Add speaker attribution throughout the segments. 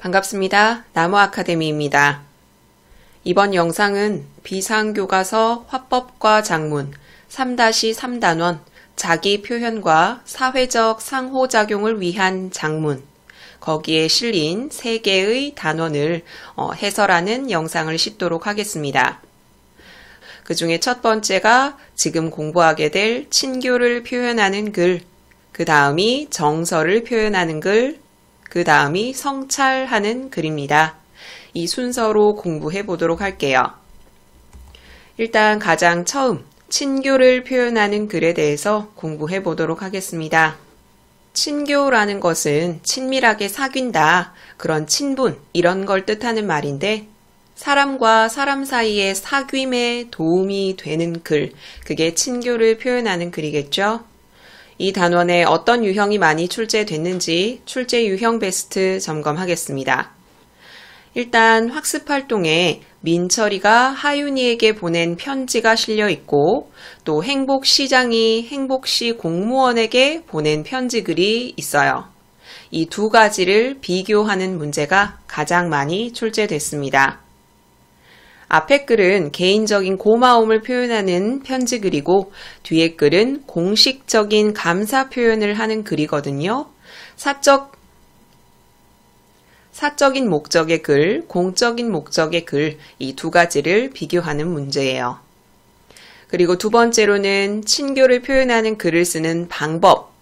Speaker 1: 반갑습니다. 나무아카데미입니다. 이번 영상은 비상교과서 화법과 작문 3-3단원 자기 표현과 사회적 상호작용을 위한 작문 거기에 실린 3개의 단원을 해설하는 영상을 싣도록 하겠습니다. 그 중에 첫 번째가 지금 공부하게 될 친교를 표현하는 글, 그 다음이 정서를 표현하는 글, 그 다음이 성찰하는 글입니다. 이 순서로 공부해 보도록 할게요. 일단 가장 처음 친교를 표현하는 글에 대해서 공부해 보도록 하겠습니다. 친교라는 것은 친밀하게 사귄다, 그런 친분, 이런 걸 뜻하는 말인데 사람과 사람 사이의 사귐에 도움이 되는 글, 그게 친교를 표현하는 글이겠죠. 이 단원에 어떤 유형이 많이 출제됐는지 출제 유형 베스트 점검하겠습니다. 일단 학습활동에 민철이가 하윤이에게 보낸 편지가 실려 있고 또 행복시장이 행복시 공무원에게 보낸 편지 글이 있어요. 이 두 가지를 비교하는 문제가 가장 많이 출제됐습니다. 앞에 글은 개인적인 고마움을 표현하는 편지 글이고 뒤에 글은 공식적인 감사 표현을 하는 글이거든요. 사적인 목적의 글, 공적인 목적의 글, 이 두 가지를 비교하는 문제예요. 그리고 두 번째로는 친교를 표현하는 글을 쓰는 방법,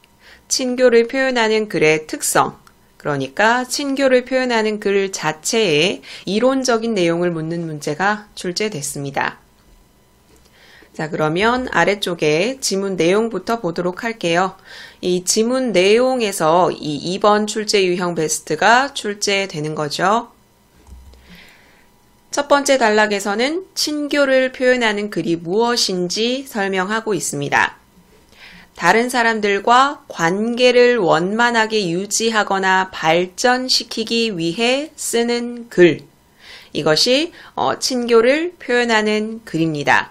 Speaker 1: 친교를 표현하는 글의 특성, 그러니까 친교를 표현하는 글 자체에 이론적인 내용을 묻는 문제가 출제됐습니다. 자, 그러면 아래쪽에 지문 내용부터 보도록 할게요. 이 지문 내용에서 이 2번 출제 유형 베스트가 출제되는 거죠. 첫 번째 단락에서는 친교를 표현하는 글이 무엇인지 설명하고 있습니다. 다른 사람들과 관계를 원만하게 유지하거나 발전시키기 위해 쓰는 글. 이것이 친교를 표현하는 글입니다.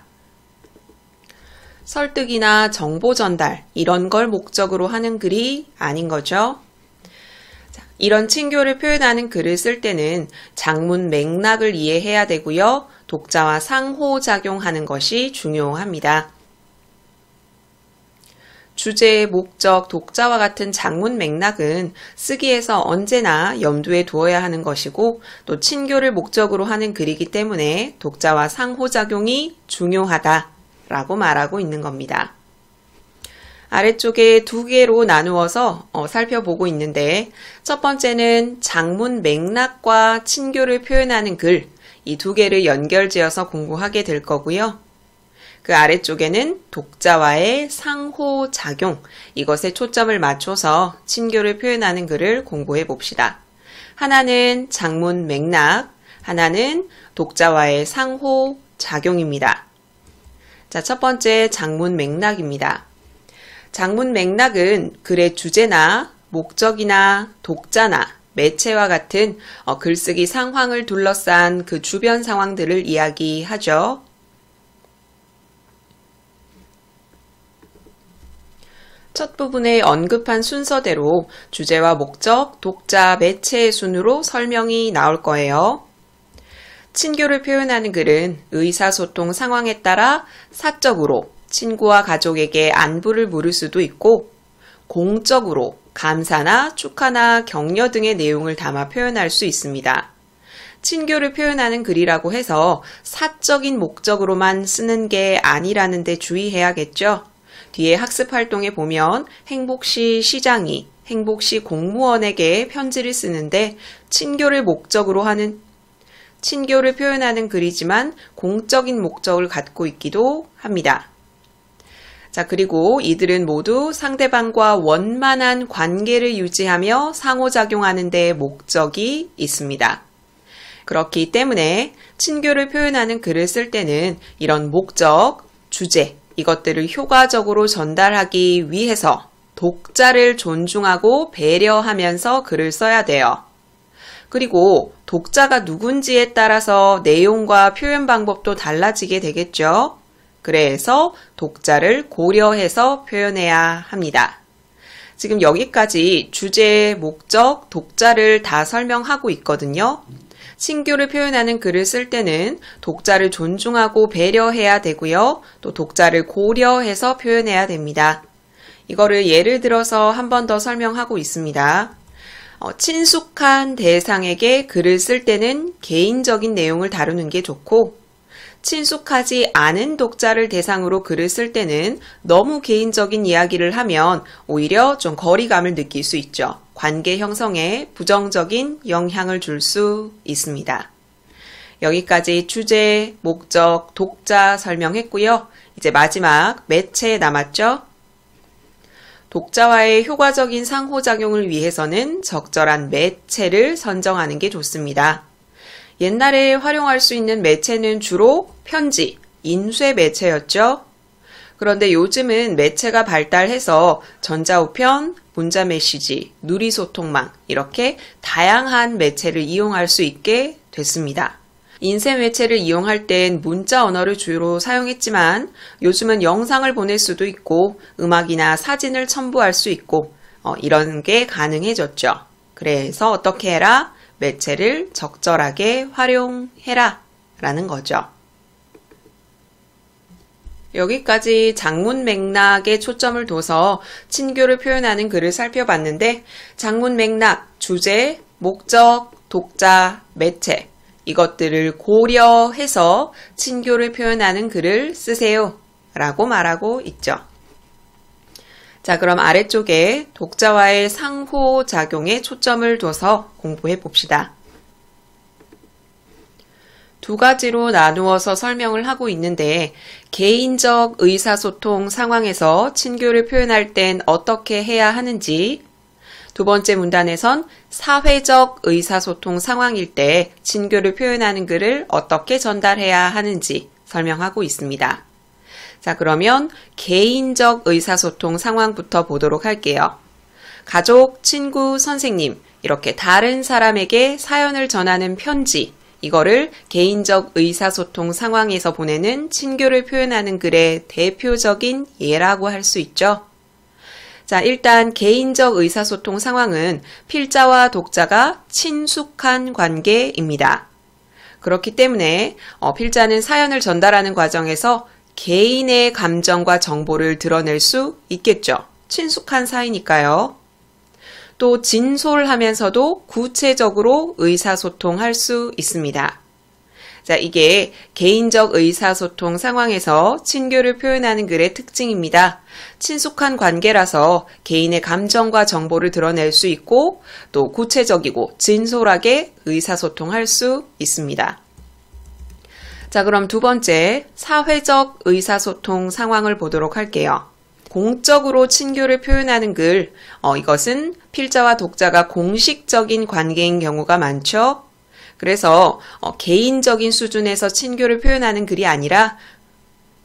Speaker 1: 설득이나 정보 전달, 이런 걸 목적으로 하는 글이 아닌 거죠. 이런 친교를 표현하는 글을 쓸 때는 장문 맥락을 이해해야 되고요. 독자와 상호작용하는 것이 중요합니다. 주제, 목적, 독자와 같은 장문 맥락은 쓰기에서 언제나 염두에 두어야 하는 것이고 또 친교를 목적으로 하는 글이기 때문에 독자와 상호작용이 중요하다라고 말하고 있는 겁니다. 아래쪽에 두 개로 나누어서 살펴보고 있는데 첫 번째는 장문 맥락과 친교를 표현하는 글, 이 두 개를 연결지어서 공부하게 될 거고요. 그 아래쪽에는 독자와의 상호작용, 이것에 초점을 맞춰서 친교를 표현하는 글을 공부해 봅시다. 하나는 장문 맥락, 하나는 독자와의 상호작용입니다. 자, 첫 번째 장문 맥락입니다. 장문 맥락은 글의 주제나 목적이나 독자나 매체와 같은 글쓰기 상황을 둘러싼 그 주변 상황들을 이야기하죠. 첫 부분에 언급한 순서대로 주제와 목적, 독자, 매체의 순으로 설명이 나올 거예요. 친교를 표현하는 글은 의사소통 상황에 따라 사적으로 친구와 가족에게 안부를 물을 수도 있고 공적으로 감사나 축하나 격려 등의 내용을 담아 표현할 수 있습니다. 친교를 표현하는 글이라고 해서 사적인 목적으로만 쓰는 게 아니라는 데 주의해야겠죠. 뒤에 학습활동에 보면 행복시 시장이 행복시 공무원에게 편지를 쓰는데 친교를 표현하는 글이지만 공적인 목적을 갖고 있기도 합니다. 자, 그리고 이들은 모두 상대방과 원만한 관계를 유지하며 상호작용하는 데 목적이 있습니다. 그렇기 때문에 친교를 표현하는 글을 쓸 때는 이런 목적, 주제, 이것들을 효과적으로 전달하기 위해서 독자를 존중하고 배려하면서 글을 써야 돼요. 그리고 독자가 누군지에 따라서 내용과 표현 방법도 달라지게 되겠죠. 그래서 독자를 고려해서 표현해야 합니다. 지금 여기까지 주제, 목적, 독자를 다 설명하고 있거든요. 친교를 표현하는 글을 쓸 때는 독자를 존중하고 배려해야 되고요. 또 독자를 고려해서 표현해야 됩니다. 이거를 예를 들어서 한 번 더 설명하고 있습니다. 친숙한 대상에게 글을 쓸 때는 개인적인 내용을 다루는 게 좋고, 친숙하지 않은 독자를 대상으로 글을 쓸 때는 너무 개인적인 이야기를 하면 오히려 좀 거리감을 느낄 수 있죠. 관계 형성에 부정적인 영향을 줄 수 있습니다. 여기까지 주제, 목적, 독자 설명했고요. 이제 마지막 매체 남았죠? 독자와의 효과적인 상호작용을 위해서는 적절한 매체를 선정하는 게 좋습니다. 옛날에 활용할 수 있는 매체는 주로 편지, 인쇄 매체였죠. 그런데 요즘은 매체가 발달해서 전자우편, 문자메시지, 누리소통망 이렇게 다양한 매체를 이용할 수 있게 됐습니다. 인쇄 매체를 이용할 땐 문자 언어를 주로 사용했지만 요즘은 영상을 보낼 수도 있고 음악이나 사진을 첨부할 수 있고 이런 게 가능해졌죠. 그래서 어떻게 해라? 매체를 적절하게 활용해라 라는 거죠. 여기까지 장문 맥락에 초점을 둬서 친교를 표현하는 글을 살펴봤는데 장문 맥락, 주제, 목적, 독자, 매체 이것들을 고려해서 친교를 표현하는 글을 쓰세요 라고 말하고 있죠. 자, 그럼 아래쪽에 독자와의 상호작용에 초점을 둬서 공부해 봅시다. 두 가지로 나누어서 설명을 하고 있는데 개인적 의사소통 상황에서 친교를 표현할 땐 어떻게 해야 하는지, 두 번째 문단에선 사회적 의사소통 상황일 때 친교를 표현하는 글을 어떻게 전달해야 하는지 설명하고 있습니다. 자, 그러면 개인적 의사소통 상황부터 보도록 할게요. 가족, 친구, 선생님 이렇게 다른 사람에게 사연을 전하는 편지, 이거를 개인적 의사소통 상황에서 보내는 친교를 표현하는 글의 대표적인 예라고 할 수 있죠. 자, 일단 개인적 의사소통 상황은 필자와 독자가 친숙한 관계입니다. 그렇기 때문에 필자는 사연을 전달하는 과정에서 개인의 감정과 정보를 드러낼 수 있겠죠. 친숙한 사이니까요. 또 진솔하면서도 구체적으로 의사소통할 수 있습니다. 자, 이게 개인적 의사소통 상황에서 친교를 표현하는 글의 특징입니다. 친숙한 관계라서 개인의 감정과 정보를 드러낼 수 있고 또 구체적이고 진솔하게 의사소통할 수 있습니다. 자, 그럼 두 번째, 사회적 의사소통 상황을 보도록 할게요. 공적으로 친교를 표현하는 글, 이것은 필자와 독자가 공식적인 관계인 경우가 많죠. 그래서 개인적인 수준에서 친교를 표현하는 글이 아니라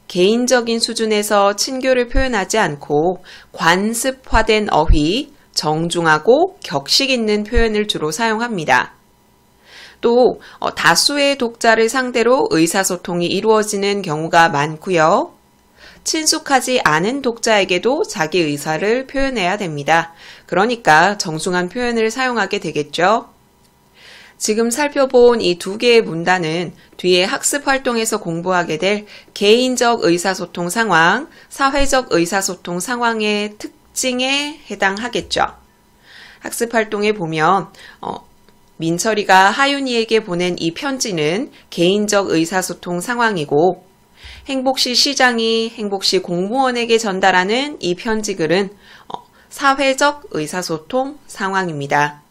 Speaker 1: 개인적인 수준에서 친교를 표현하지 않고 관습화된 어휘, 정중하고 격식 있는 표현을 주로 사용합니다. 또 다수의 독자를 상대로 의사소통이 이루어지는 경우가 많고요. 친숙하지 않은 독자에게도 자기 의사를 표현해야 됩니다. 그러니까 정중한 표현을 사용하게 되겠죠. 지금 살펴본 이 두 개의 문단은 뒤에 학습 활동에서 공부하게 될 개인적 의사소통 상황, 사회적 의사소통 상황의 특징에 해당하겠죠. 학습 활동에 보면 민철이가 하윤이에게 보낸 이 편지는 개인적 의사소통 상황이고 행복시 시장이 행복시 공무원에게 전달하는 이 편지글은 사회적 의사소통 상황입니다.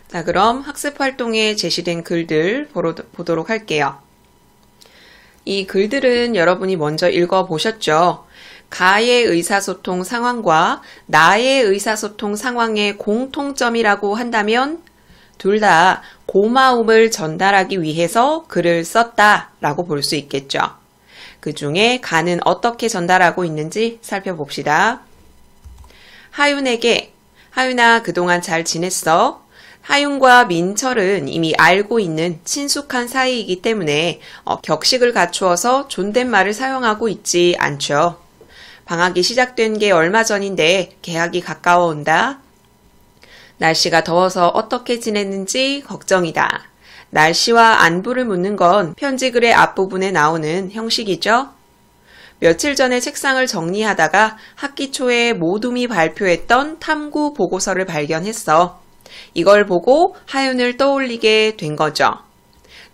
Speaker 1: 자, 그럼 학습 활동에 제시된 글들 보도록 할게요. 이 글들은 여러분이 먼저 읽어보셨죠? 가의 의사소통 상황과 나의 의사소통 상황의 공통점이라고 한다면 둘 다 고마움을 전달하기 위해서 글을 썼다라고 볼 수 있겠죠. 그 중에 가는 어떻게 전달하고 있는지 살펴봅시다. 하윤에게, 하윤아 그동안 잘 지냈어? 하윤과 민철은 이미 알고 있는 친숙한 사이이기 때문에 격식을 갖추어서 존댓말을 사용하고 있지 않죠. 방학이 시작된 게 얼마 전인데 개학이 가까워 온다. 날씨가 더워서 어떻게 지냈는지 걱정이다. 날씨와 안부를 묻는 건 편지글의 앞부분에 나오는 형식이죠. 며칠 전에 책상을 정리하다가 학기 초에 모둠이 발표했던 탐구 보고서를 발견했어. 이걸 보고 하윤을 떠올리게 된 거죠.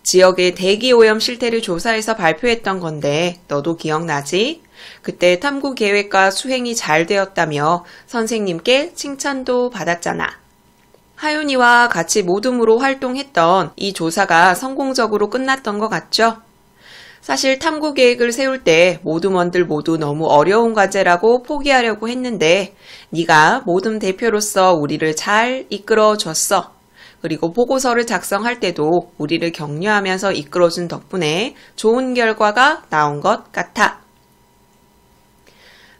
Speaker 1: 지역의 대기오염 실태를 조사해서 발표했던 건데 너도 기억나지? 그때 탐구 계획과 수행이 잘 되었다며 선생님께 칭찬도 받았잖아. 하윤이와 같이 모둠으로 활동했던 이 조사가 성공적으로 끝났던 것 같죠? 사실 탐구 계획을 세울 때 모둠원들 모두 너무 어려운 과제라고 포기하려고 했는데 네가 모둠 대표로서 우리를 잘 이끌어줬어. 그리고 보고서를 작성할 때도 우리를 격려하면서 이끌어준 덕분에 좋은 결과가 나온 것 같아.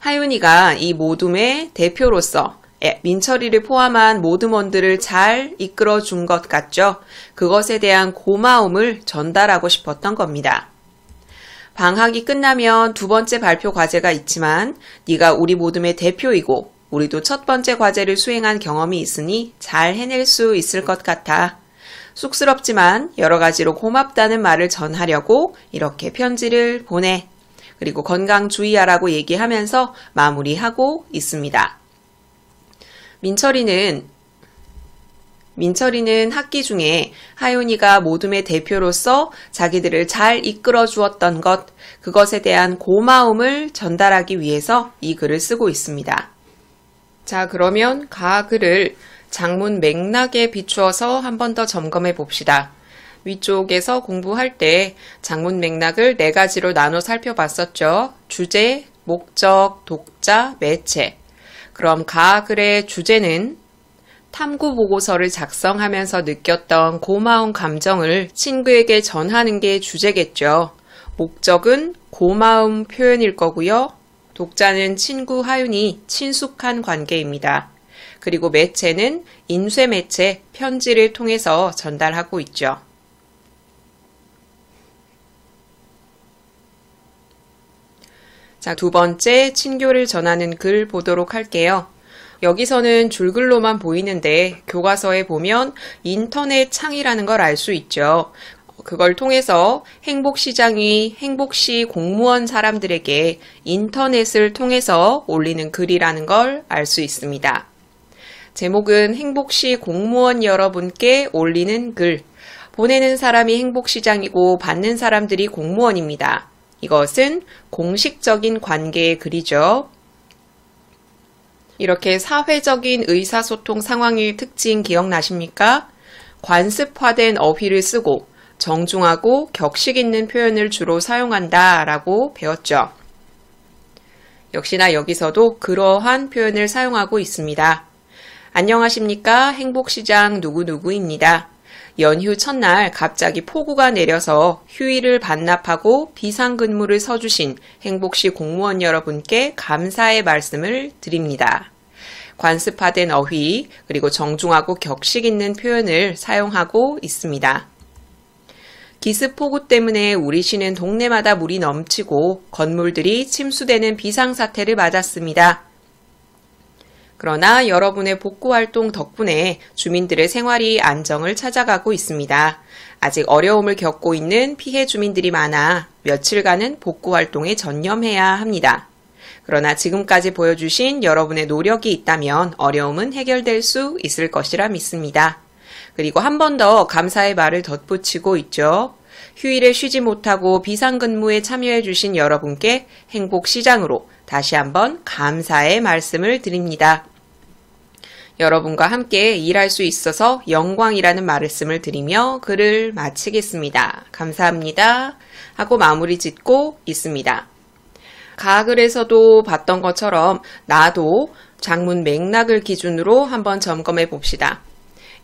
Speaker 1: 하윤이가 이 모둠의 대표로서 민철이를 포함한 모둠원들을 잘 이끌어준 것 같죠? 그것에 대한 고마움을 전달하고 싶었던 겁니다. 방학이 끝나면 두 번째 발표 과제가 있지만 네가 우리 모둠의 대표이고 우리도 첫 번째 과제를 수행한 경험이 있으니 잘 해낼 수 있을 것 같아. 쑥스럽지만 여러 가지로 고맙다는 말을 전하려고 이렇게 편지를 보내. 그리고 건강 주의하라고 얘기하면서 마무리하고 있습니다. 민철이는 학기 중에 하윤이가 모둠의 대표로서 자기들을 잘 이끌어 주었던 것, 그것에 대한 고마움을 전달하기 위해서 이 글을 쓰고 있습니다. 자, 그러면 가글을 장문 맥락에 비추어서 한 번 더 점검해 봅시다. 위쪽에서 공부할 때 장문 맥락을 4가지로 나눠 살펴봤었죠. 주제, 목적, 독자, 매체. 그럼 가글의 주제는 탐구 보고서를 작성하면서 느꼈던 고마운 감정을 친구에게 전하는 게 주제겠죠. 목적은 고마움 표현일 거고요. 독자는 친구 하윤이 친숙한 관계입니다. 그리고 매체는 인쇄 매체, 편지를 통해서 전달하고 있죠. 자, 두 번째 친교를 전하는 글 보도록 할게요. 여기서는 줄글로만 보이는데 교과서에 보면 인터넷 창이라는 걸 알 수 있죠. 그걸 통해서 행복시장이 행복시 공무원 사람들에게 인터넷을 통해서 올리는 글이라는 걸 알 수 있습니다. 제목은 행복시 공무원 여러분께 올리는 글. 보내는 사람이 행복시장이고 받는 사람들이 공무원입니다. 이것은 공식적인 관계의 글이죠. 이렇게 사회적인 의사소통 상황의 특징 기억나십니까? 관습화된 어휘를 쓰고 정중하고 격식 있는 표현을 주로 사용한다 라고 배웠죠. 역시나 여기서도 그러한 표현을 사용하고 있습니다. 안녕하십니까? 행복시장 누구누구입니다. 연휴 첫날 갑자기 폭우가 내려서 휴일을 반납하고 비상근무를 서주신 행복시 공무원 여러분께 감사의 말씀을 드립니다. 관습화된 어휘 그리고 정중하고 격식 있는 표현을 사용하고 있습니다. 기습폭우 때문에 우리 시는 동네마다 물이 넘치고 건물들이 침수되는 비상사태를 맞았습니다. 그러나 여러분의 복구활동 덕분에 주민들의 생활이 안정을 찾아가고 있습니다. 아직 어려움을 겪고 있는 피해 주민들이 많아 며칠간은 복구활동에 전념해야 합니다. 그러나 지금까지 보여주신 여러분의 노력이 있다면 어려움은 해결될 수 있을 것이라 믿습니다. 그리고 한 번 더 감사의 말을 덧붙이고 있죠. 휴일에 쉬지 못하고 비상근무에 참여해주신 여러분께 행복시장으로 다시 한번 감사의 말씀을 드립니다. 여러분과 함께 일할 수 있어서 영광이라는 말씀을 드리며 글을 마치겠습니다. 감사합니다. 하고 마무리 짓고 있습니다. 가글에서도 봤던 것처럼 나도 장문 맥락을 기준으로 한번 점검해 봅시다.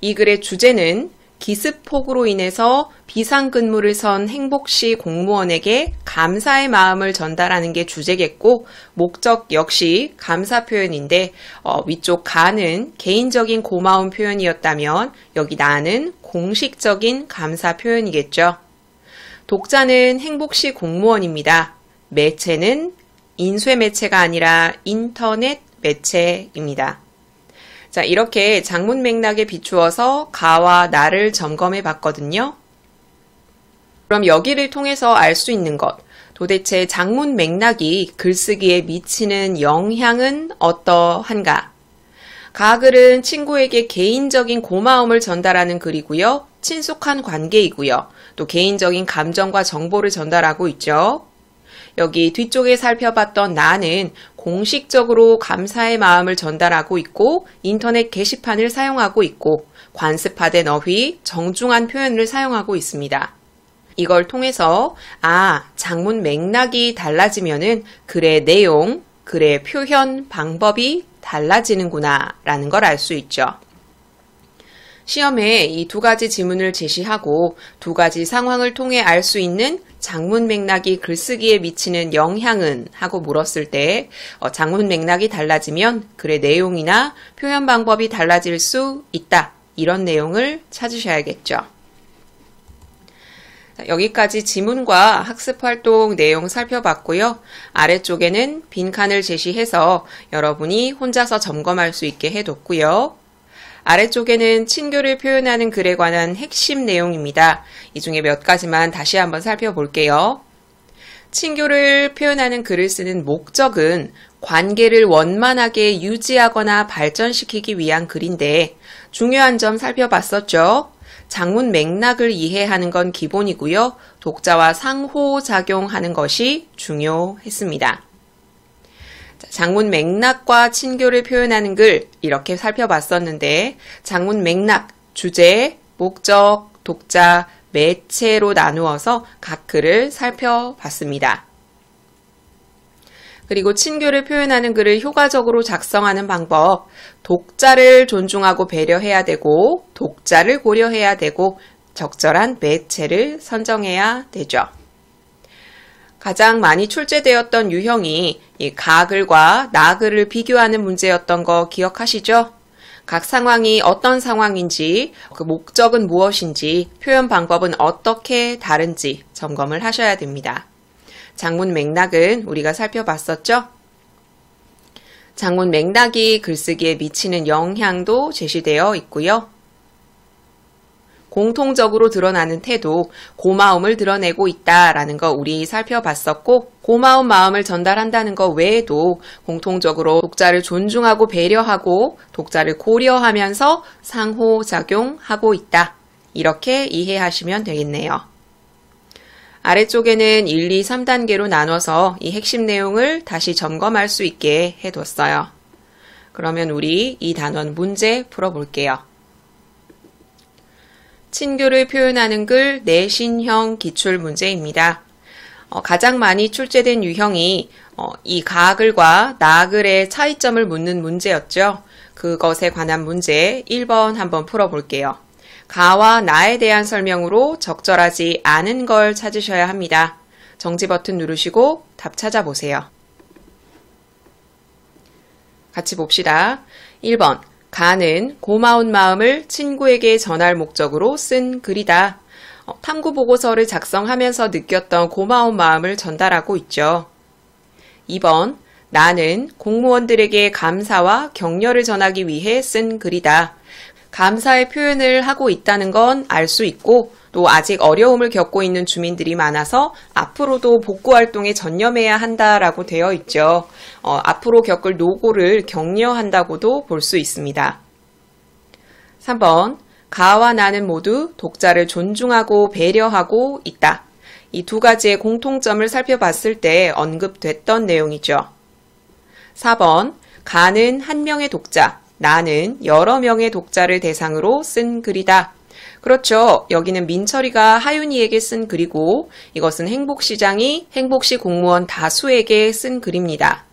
Speaker 1: 이 글의 주제는 기습폭우로 인해서 비상근무를 선 행복시 공무원에게 감사의 마음을 전달하는 게 주제겠고 목적 역시 감사 표현인데 위쪽 가는 개인적인 고마움 표현이었다면 여기 나는 공식적인 감사 표현이겠죠. 독자는 행복시 공무원입니다. 매체는 인쇄 매체가 아니라 인터넷 매체입니다. 자, 이렇게 장문 맥락에 비추어서 가와 나를 점검해 봤거든요. 그럼 여기를 통해서 알 수 있는 것, 도대체 장문 맥락이 글쓰기에 미치는 영향은 어떠한가? 가글은 친구에게 개인적인 고마움을 전달하는 글이고요. 친숙한 관계이고요. 또 개인적인 감정과 정보를 전달하고 있죠. 여기 뒤쪽에 살펴봤던 나는 공식적으로 감사의 마음을 전달하고 있고 인터넷 게시판을 사용하고 있고 관습화된 어휘, 정중한 표현을 사용하고 있습니다. 이걸 통해서 장문 맥락이 달라지면은 글의 내용, 글의 표현 방법이 달라지는구나 라는 걸 알 수 있죠. 시험에 이 두 가지 지문을 제시하고 두 가지 상황을 통해 알 수 있는 장문 맥락이 글쓰기에 미치는 영향은 하고 물었을 때 장문 맥락이 달라지면 글의 내용이나 표현 방법이 달라질 수 있다. 이런 내용을 찾으셔야겠죠. 여기까지 지문과 학습활동 내용 살펴봤고요. 아래쪽에는 빈칸을 제시해서 여러분이 혼자서 점검할 수 있게 해뒀고요. 아래쪽에는 친교를 표현하는 글에 관한 핵심 내용입니다. 이 중에 몇 가지만 다시 한번 살펴볼게요. 친교를 표현하는 글을 쓰는 목적은 관계를 원만하게 유지하거나 발전시키기 위한 글인데 중요한 점 살펴봤었죠. 장문 맥락을 이해하는 건 기본이고요. 독자와 상호작용하는 것이 중요했습니다. 장문 맥락과 친교를 표현하는 글 이렇게 살펴봤었는데 장문 맥락, 주제, 목적, 독자, 매체로 나누어서 각 글을 살펴봤습니다. 그리고 친교를 표현하는 글을 효과적으로 작성하는 방법, 독자를 존중하고 배려해야 되고 독자를 고려해야 되고 적절한 매체를 선정해야 되죠. 가장 많이 출제되었던 유형이 이 가글과 나글을 비교하는 문제였던 거 기억하시죠? 각 상황이 어떤 상황인지, 그 목적은 무엇인지, 표현 방법은 어떻게 다른지 점검을 하셔야 됩니다. 장문 맥락은 우리가 살펴봤었죠? 장문 맥락이 글쓰기에 미치는 영향도 제시되어 있고요. 공통적으로 드러나는 태도, 고마움을 드러내고 있다라는 거 우리 살펴봤었고 고마운 마음을 전달한다는 것 외에도 공통적으로 독자를 존중하고 배려하고 독자를 고려하면서 상호작용하고 있다. 이렇게 이해하시면 되겠네요. 아래쪽에는 1, 2, 3단계로 나눠서 이 핵심 내용을 다시 점검할 수 있게 해뒀어요. 그러면 우리 이 단원 문제 풀어볼게요. 친교를 표현하는 글 내신형 기출 문제입니다. 가장 많이 출제된 유형이 이 가글과 나글의 차이점을 묻는 문제였죠. 그것에 관한 문제 1번 한번 풀어볼게요. 가와 나에 대한 설명으로 적절하지 않은 걸 찾으셔야 합니다. 정지 버튼 누르시고 답 찾아보세요. 같이 봅시다. 1번 가는 고마운 마음을 친구에게 전할 목적으로 쓴 글이다. 탐구 보고서를 작성하면서 느꼈던 고마운 마음을 전달하고 있죠. 2번 나는 공무원들에게 감사와 격려를 전하기 위해 쓴 글이다. 감사의 표현을 하고 있다는 건 알 수 있고 또 아직 어려움을 겪고 있는 주민들이 많아서 앞으로도 복구활동에 전념해야 한다라고 되어 있죠. 앞으로 겪을 노고를 격려한다고도 볼 수 있습니다. 3번 가와 나는 모두 독자를 존중하고 배려하고 있다. 이 두 가지의 공통점을 살펴봤을 때 언급됐던 내용이죠. 4번 가는 한 명의 독자, 나는 여러 명의 독자를 대상으로 쓴 글이다. 그렇죠. 여기는 민철이가 하윤이에게 쓴 글이고 이것은 행복시장이 행복시 공무원 다수에게 쓴 글입니다.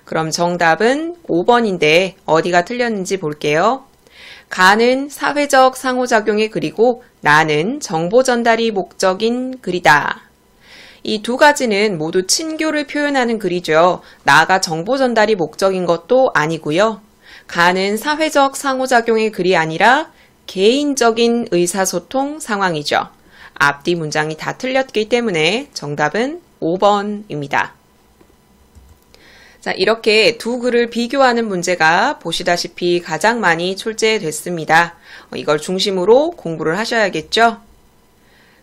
Speaker 1: 그럼 정답은 5번인데 어디가 틀렸는지 볼게요. 가는 사회적 상호작용의 글이고 나는 정보 전달이 목적인 글이다. 이 두 가지는 모두 친교를 표현하는 글이죠. 나가 정보 전달이 목적인 것도 아니고요. 가는 사회적 상호작용의 글이 아니라 개인적인 의사소통 상황이죠. 앞뒤 문장이 다 틀렸기 때문에 정답은 5번입니다. 자, 이렇게 두 글을 비교하는 문제가 보시다시피 가장 많이 출제됐습니다. 이걸 중심으로 공부를 하셔야겠죠?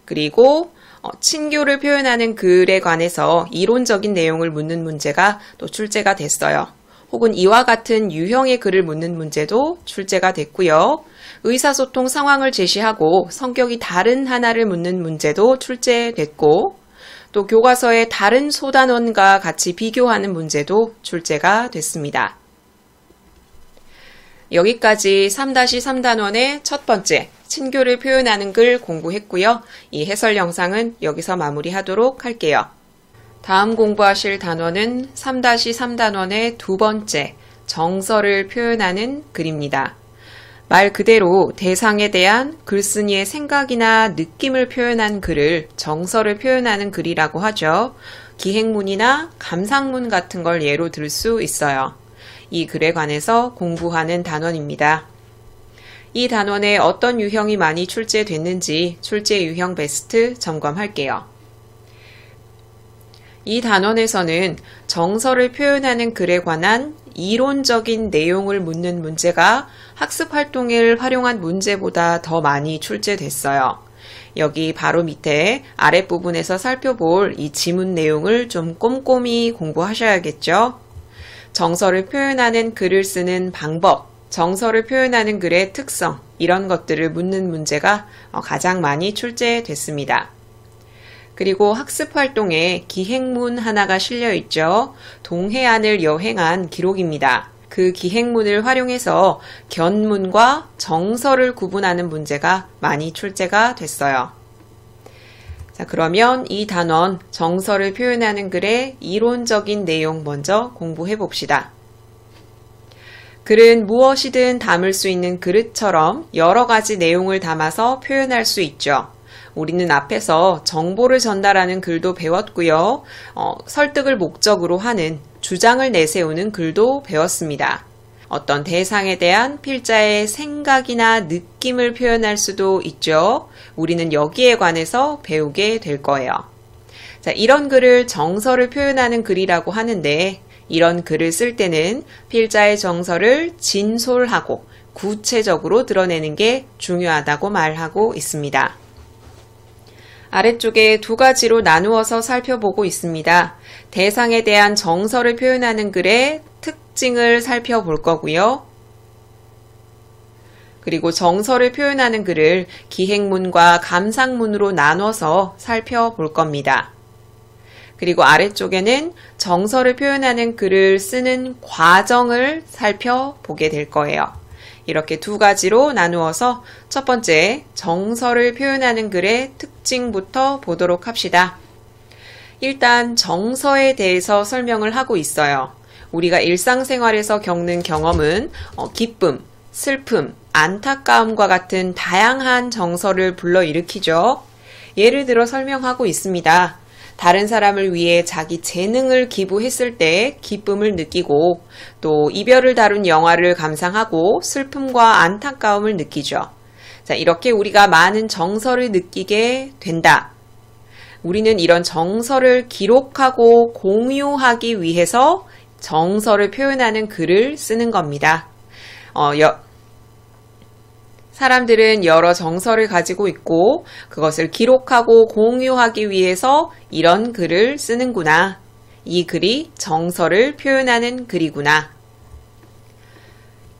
Speaker 1: 그리고 친교를 표현하는 글에 관해서 이론적인 내용을 묻는 문제가 또 출제가 됐어요. 혹은 이와 같은 유형의 글을 묻는 문제도 출제가 됐고요. 의사소통 상황을 제시하고 성격이 다른 하나를 묻는 문제도 출제됐고, 또 교과서의 다른 소단원과 같이 비교하는 문제도 출제가 됐습니다. 여기까지 3-3단원의 첫 번째 친교를 표현하는 글 공부했고요. 이 해설 영상은 여기서 마무리하도록 할게요. 다음 공부하실 단원은 3-3단원의 두 번째 정서를 표현하는 글입니다. 말 그대로 대상에 대한 글쓴이의 생각이나 느낌을 표현한 글을 정서를 표현하는 글이라고 하죠. 기행문이나 감상문 같은 걸 예로 들 수 있어요. 이 글에 관해서 공부하는 단원입니다. 이 단원에 어떤 유형이 많이 출제됐는지 출제 유형 베스트 점검할게요. 이 단원에서는 정서를 표현하는 글에 관한 이론적인 내용을 묻는 문제가 학습활동을 활용한 문제보다 더 많이 출제됐어요. 여기 바로 밑에 아랫부분에서 살펴볼 이 지문 내용을 좀 꼼꼼히 공부하셔야겠죠. 정서를 표현하는 글을 쓰는 방법, 정서를 표현하는 글의 특성, 이런 것들을 묻는 문제가 가장 많이 출제됐습니다. 그리고 학습활동에 기행문 하나가 실려 있죠. 동해안을 여행한 기록입니다. 그 기행문을 활용해서 견문과 정서를 구분하는 문제가 많이 출제가 됐어요. 자, 그러면 이 단원 정서를 표현하는 글의 이론적인 내용 먼저 공부해 봅시다. 글은 무엇이든 담을 수 있는 그릇처럼 여러 가지 내용을 담아서 표현할 수 있죠. 우리는 앞에서 정보를 전달하는 글도 배웠고요. 설득을 목적으로 하는 주장을 내세우는 글도 배웠습니다. 어떤 대상에 대한 필자의 생각이나 느낌을 표현할 수도 있죠. 우리는 여기에 관해서 배우게 될 거예요. 자, 이런 글을 정서를 표현하는 글이라고 하는데, 이런 글을 쓸 때는 필자의 정서를 진솔하고 구체적으로 드러내는 게 중요하다고 말하고 있습니다. 아래쪽에 두 가지로 나누어서 살펴보고 있습니다. 대상에 대한 정서를 표현하는 글의 특징을 살펴볼 거고요. 그리고 정서를 표현하는 글을 기행문과 감상문으로 나눠서 살펴볼 겁니다. 그리고 아래쪽에는 정서를 표현하는 글을 쓰는 과정을 살펴보게 될 거예요. 이렇게 두 가지로 나누어서 첫 번째 정서를 표현하는 글의 특징부터 보도록 합시다. 일단 정서에 대해서 설명을 하고 있어요. 우리가 일상생활에서 겪는 경험은 기쁨, 슬픔, 안타까움과 같은 다양한 정서를 불러일으키죠. 예를 들어 설명하고 있습니다. 다른 사람을 위해 자기 재능을 기부했을 때 기쁨을 느끼고, 또 이별을 다룬 영화를 감상하고 슬픔과 안타까움을 느끼죠. 자, 이렇게 우리가 많은 정서를 느끼게 된다. 우리는 이런 정서를 기록하고 공유하기 위해서 정서를 표현하는 글을 쓰는 겁니다. 사람들은 여러 정서를 가지고 있고 그것을 기록하고 공유하기 위해서 이런 글을 쓰는구나. 이 글이 정서를 표현하는 글이구나.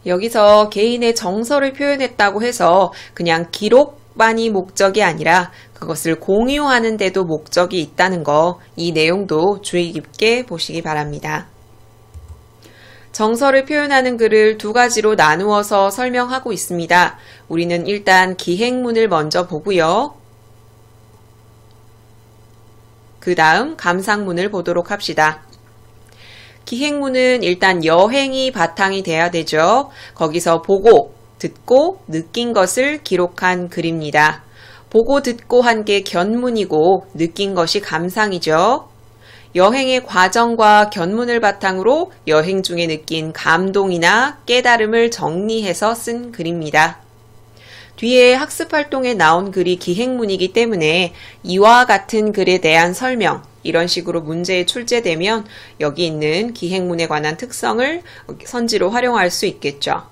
Speaker 1: 여기서 개인의 정서를 표현했다고 해서 그냥 기록만이 목적이 아니라 그것을 공유하는 데도 목적이 있다는 거, 이 내용도 주의 깊게 보시기 바랍니다. 정서를 표현하는 글을 두 가지로 나누어서 설명하고 있습니다. 우리는 일단 기행문을 먼저 보고요. 그 다음 감상문을 보도록 합시다. 기행문은 일단 여행이 바탕이 돼야 되죠. 거기서 보고, 듣고, 느낀 것을 기록한 글입니다. 보고 듣고 한 게 견문이고 느낀 것이 감상이죠. 여행의 과정과 견문을 바탕으로 여행 중에 느낀 감동이나 깨달음을 정리해서 쓴 글입니다. 뒤에 학습활동에 나온 글이 기행문이기 때문에 이와 같은 글에 대한 설명, 이런 식으로 문제에 출제되면 여기 있는 기행문에 관한 특성을 선지로 활용할 수 있겠죠.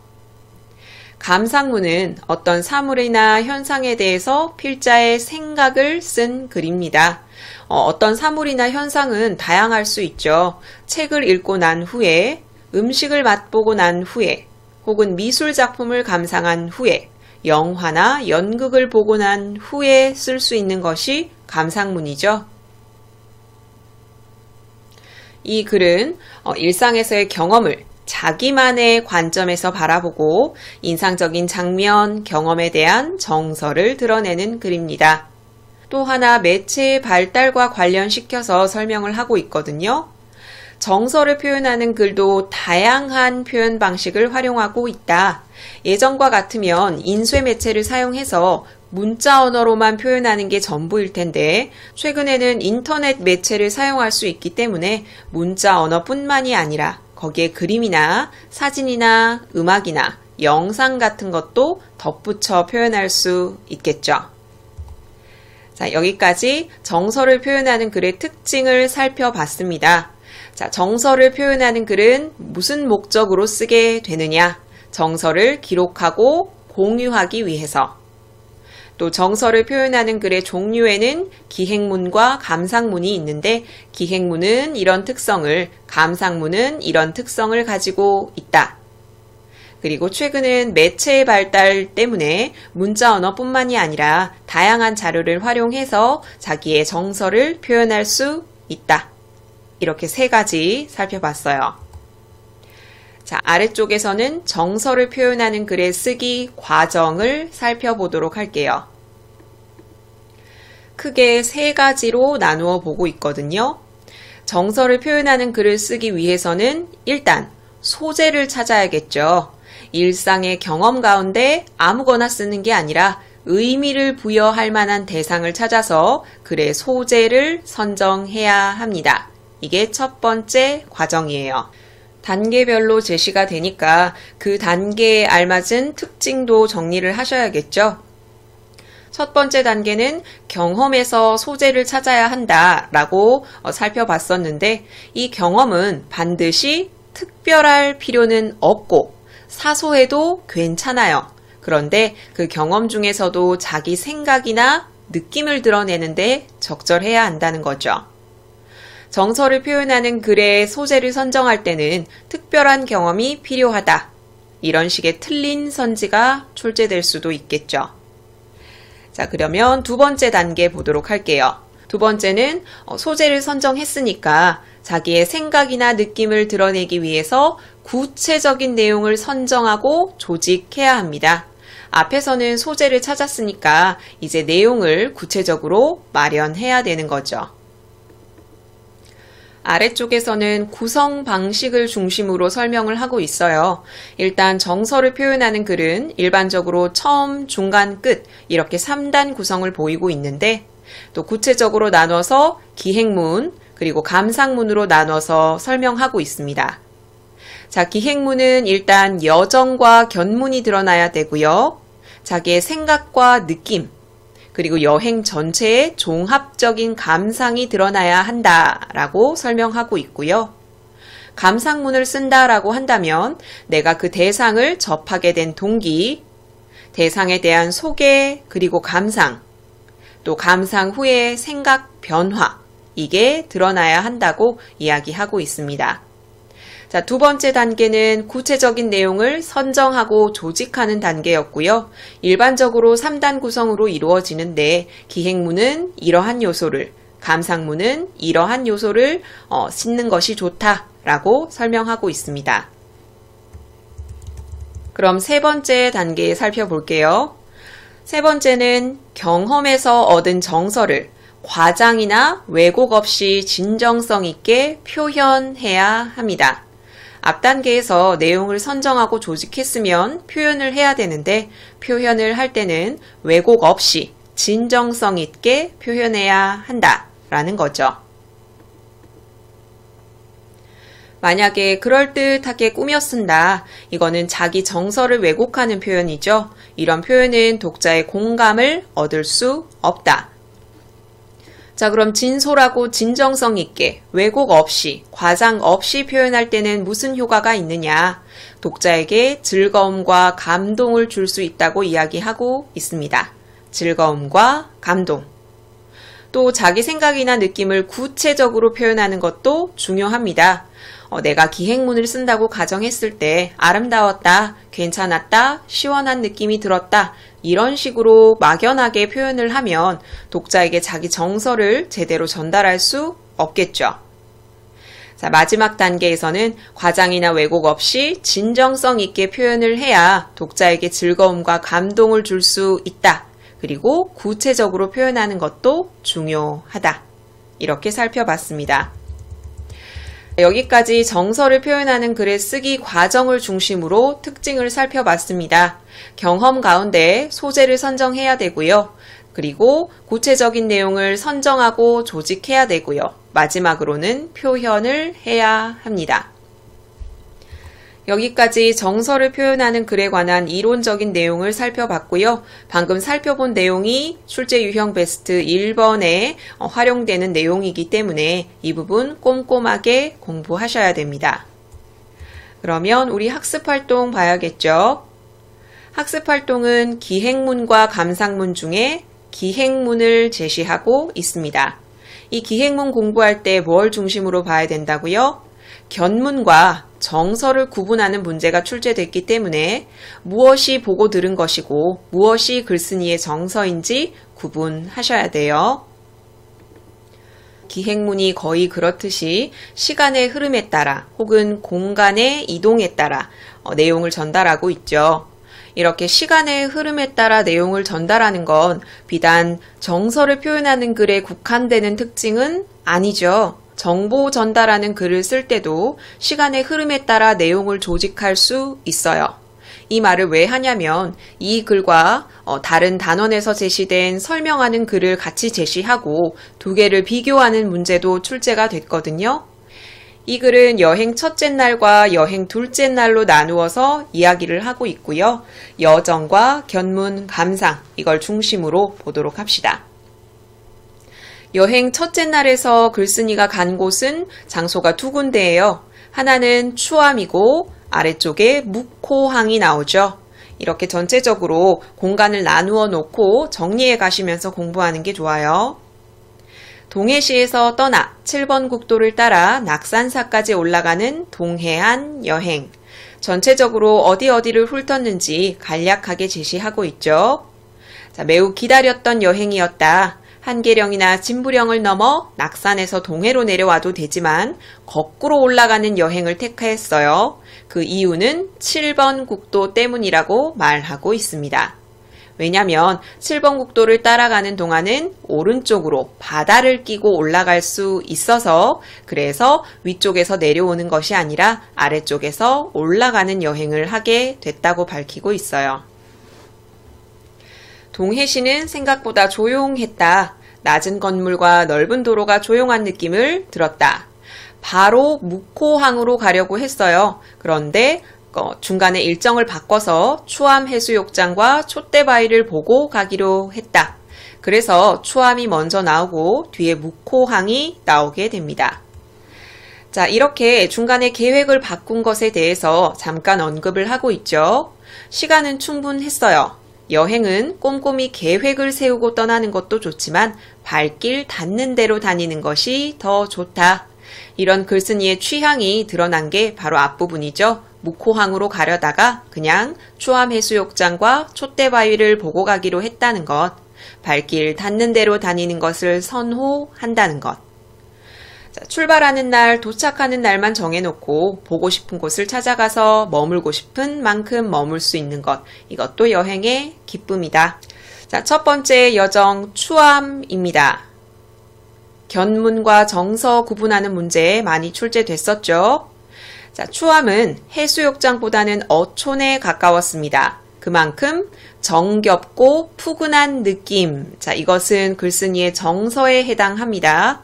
Speaker 1: 감상문은 어떤 사물이나 현상에 대해서 필자의 생각을 쓴 글입니다. 어떤 사물이나 현상은 다양할 수 있죠. 책을 읽고 난 후에, 음식을 맛보고 난 후에, 혹은 미술 작품을 감상한 후에, 영화나 연극을 보고 난 후에 쓸 수 있는 것이 감상문이죠. 이 글은 일상에서의 경험을 자기만의 관점에서 바라보고 인상적인 장면, 경험에 대한 정서를 드러내는 글입니다. 또 하나 매체의 발달과 관련시켜서 설명을 하고 있거든요. 정서를 표현하는 글도 다양한 표현 방식을 활용하고 있다. 예전과 같으면 인쇄 매체를 사용해서 문자 언어로만 표현하는 게 전부일 텐데 최근에는 인터넷 매체를 사용할 수 있기 때문에 문자 언어뿐만이 아니라 거기에 그림이나 사진이나 음악이나 영상 같은 것도 덧붙여 표현할 수 있겠죠. 자, 여기까지 정서를 표현하는 글의 특징을 살펴봤습니다. 자, 정서를 표현하는 글은 무슨 목적으로 쓰게 되느냐? 정서를 기록하고 공유하기 위해서. 또 정서를 표현하는 글의 종류에는 기행문과 감상문이 있는데 기행문은 이런 특성을, 감상문은 이런 특성을 가지고 있다. 그리고 최근은 매체의 발달 때문에 문자 언어뿐만이 아니라 다양한 자료를 활용해서 자기의 정서를 표현할 수 있다. 이렇게 세 가지 살펴봤어요. 자, 아래쪽에서는 정서를 표현하는 글의 쓰기 과정을 살펴보도록 할게요. 크게 세 가지로 나누어 보고 있거든요. 정서를 표현하는 글을 쓰기 위해서는 일단 소재를 찾아야겠죠. 일상의 경험 가운데 아무거나 쓰는 게 아니라 의미를 부여할 만한 대상을 찾아서 글의 소재를 선정해야 합니다. 이게 첫 번째 과정이에요. 단계별로 제시가 되니까 그 단계에 알맞은 특징도 정리를 하셔야겠죠. 첫 번째 단계는 경험에서 소재를 찾아야 한다라고 살펴봤었는데 이 경험은 반드시 특별할 필요는 없고 사소해도 괜찮아요. 그런데 그 경험 중에서도 자기 생각이나 느낌을 드러내는데 적절해야 한다는 거죠. 정서를 표현하는 글의 소재를 선정할 때는 특별한 경험이 필요하다. 이런 식의 틀린 선지가 출제될 수도 있겠죠. 자, 그러면 두 번째 단계 보도록 할게요. 두 번째는 소재를 선정했으니까 자기의 생각이나 느낌을 드러내기 위해서 구체적인 내용을 선정하고 조직해야 합니다. 앞에서는 소재를 찾았으니까 이제 내용을 구체적으로 마련해야 되는 거죠. 아래쪽에서는 구성 방식을 중심으로 설명을 하고 있어요. 일단 정서를 표현하는 글은 일반적으로 처음, 중간, 끝 이렇게 3단 구성을 보이고 있는데 또 구체적으로 나눠서 기행문 그리고 감상문으로 나눠서 설명하고 있습니다. 자, 기행문은 일단 여정과 견문이 드러나야 되고요. 자기의 생각과 느낌 그리고 여행 전체의 종합적인 감상이 드러나야 한다라고 설명하고 있고요. 감상문을 쓴다라고 한다면 내가 그 대상을 접하게 된 동기, 대상에 대한 소개, 그리고 감상, 또 감상 후의 생각 변화, 이게 드러나야 한다고 이야기하고 있습니다. 자, 두 번째 단계는 구체적인 내용을 선정하고 조직하는 단계였고요. 일반적으로 3단 구성으로 이루어지는데 기행문은 이러한 요소를, 감상문은 이러한 요소를 싣는 것이 좋다라고 설명하고 있습니다. 그럼 세 번째 단계 살펴볼게요. 세 번째는 경험에서 얻은 정서를 과장이나 왜곡 없이 진정성 있게 표현해야 합니다. 앞 단계에서 내용을 선정하고 조직했으면 표현을 해야 되는데 표현을 할 때는 왜곡 없이 진정성 있게 표현해야 한다라는 거죠. 만약에 그럴듯하게 꾸며 쓴다. 이거는 자기 정서를 왜곡하는 표현이죠. 이런 표현은 독자의 공감을 얻을 수 없다. 자, 그럼 진솔하고 진정성 있게 왜곡 없이, 과장 없이 표현할 때는 무슨 효과가 있느냐? 독자에게 즐거움과 감동을 줄 수 있다고 이야기하고 있습니다. 즐거움과 감동. 또 자기 생각이나 느낌을 구체적으로 표현하는 것도 중요합니다. 내가 기행문을 쓴다고 가정했을 때 아름다웠다, 괜찮았다, 시원한 느낌이 들었다, 이런 식으로 막연하게 표현을 하면 독자에게 자기 정서를 제대로 전달할 수 없겠죠. 자, 마지막 단계에서는 과장이나 왜곡 없이 진정성 있게 표현을 해야 독자에게 즐거움과 감동을 줄 수 있다. 그리고 구체적으로 표현하는 것도 중요하다. 이렇게 살펴봤습니다. 여기까지 정서를 표현하는 글의 쓰기 과정을 중심으로 특징을 살펴봤습니다. 경험 가운데 소재를 선정해야 되고요. 그리고 구체적인 내용을 선정하고 조직해야 되고요. 마지막으로는 표현을 해야 합니다. 여기까지 정서를 표현하는 글에 관한 이론적인 내용을 살펴봤고요. 방금 살펴본 내용이 출제 유형 베스트 1번에 활용되는 내용이기 때문에 이 부분 꼼꼼하게 공부하셔야 됩니다. 그러면 우리 학습활동 봐야겠죠? 학습활동은 기행문과 감상문 중에 기행문을 제시하고 있습니다. 이 기행문 공부할 때 뭘 중심으로 봐야 된다고요? 견문과 정서를 구분하는 문제가 출제됐기 때문에 무엇이 보고 들은 것이고 무엇이 글쓴이의 정서인지 구분하셔야 돼요. 기행문이 거의 그렇듯이 시간의 흐름에 따라 혹은 공간의 이동에 따라 내용을 전달하고 있죠. 이렇게 시간의 흐름에 따라 내용을 전달하는 건 비단 정서를 표현하는 글에 국한되는 특징은 아니죠. 정보 전달하는 글을 쓸 때도 시간의 흐름에 따라 내용을 조직할 수 있어요. 이 말을 왜 하냐면 이 글과 다른 단원에서 제시된 설명하는 글을 같이 제시하고 두 개를 비교하는 문제도 출제가 됐거든요. 이 글은 여행 첫째 날과 여행 둘째 날로 나누어서 이야기를 하고 있고요. 여정과 견문, 감상 이걸 중심으로 보도록 합시다. 여행 첫째 날에서 글쓴이가 간 곳은 장소가 두 군데예요. 하나는 추암이고 아래쪽에 묵호항이 나오죠. 이렇게 전체적으로 공간을 나누어 놓고 정리해 가시면서 공부하는 게 좋아요. 동해시에서 떠나 7번 국도를 따라 낙산사까지 올라가는 동해안 여행. 전체적으로 어디를 훑었는지 간략하게 제시하고 있죠. 자, 매우 기다렸던 여행이었다. 한계령이나 진부령을 넘어 낙산에서 동해로 내려와도 되지만 거꾸로 올라가는 여행을 택했어요. 그 이유는 7번 국도 때문이라고 말하고 있습니다. 왜냐하면 7번 국도를 따라가는 동안은 오른쪽으로 바다를 끼고 올라갈 수 있어서 그래서 위쪽에서 내려오는 것이 아니라 아래쪽에서 올라가는 여행을 하게 됐다고 밝히고 있어요. 동해시는 생각보다 조용했다. 낮은 건물과 넓은 도로가 조용한 느낌을 들었다. 바로 묵호항으로 가려고 했어요. 그런데 중간에 일정을 바꿔서 추암 해수욕장과 촛대바위를 보고 가기로 했다. 그래서 추암이 먼저 나오고 뒤에 묵호항이 나오게 됩니다. 자, 이렇게 중간에 계획을 바꾼 것에 대해서 잠깐 언급을 하고 있죠. 시간은 충분했어요. 여행은 꼼꼼히 계획을 세우고 떠나는 것도 좋지만 발길 닿는 대로 다니는 것이 더 좋다. 이런 글쓴이의 취향이 드러난 게 바로 앞부분이죠. 묵호항으로 가려다가 그냥 추암해수욕장과 촛대바위를 보고 가기로 했다는 것. 발길 닿는 대로 다니는 것을 선호한다는 것. 자, 출발하는 날, 도착하는 날만 정해놓고 보고 싶은 곳을 찾아가서 머물고 싶은 만큼 머물 수 있는 것. 이것도 여행의 기쁨이다. 자, 첫 번째 여정 추암입니다. 견문과 정서 구분하는 문제 많이 출제됐었죠. 자, 추암은 해수욕장보다는 어촌에 가까웠습니다. 그만큼 정겹고 푸근한 느낌. 자, 이것은 글쓴이의 정서에 해당합니다.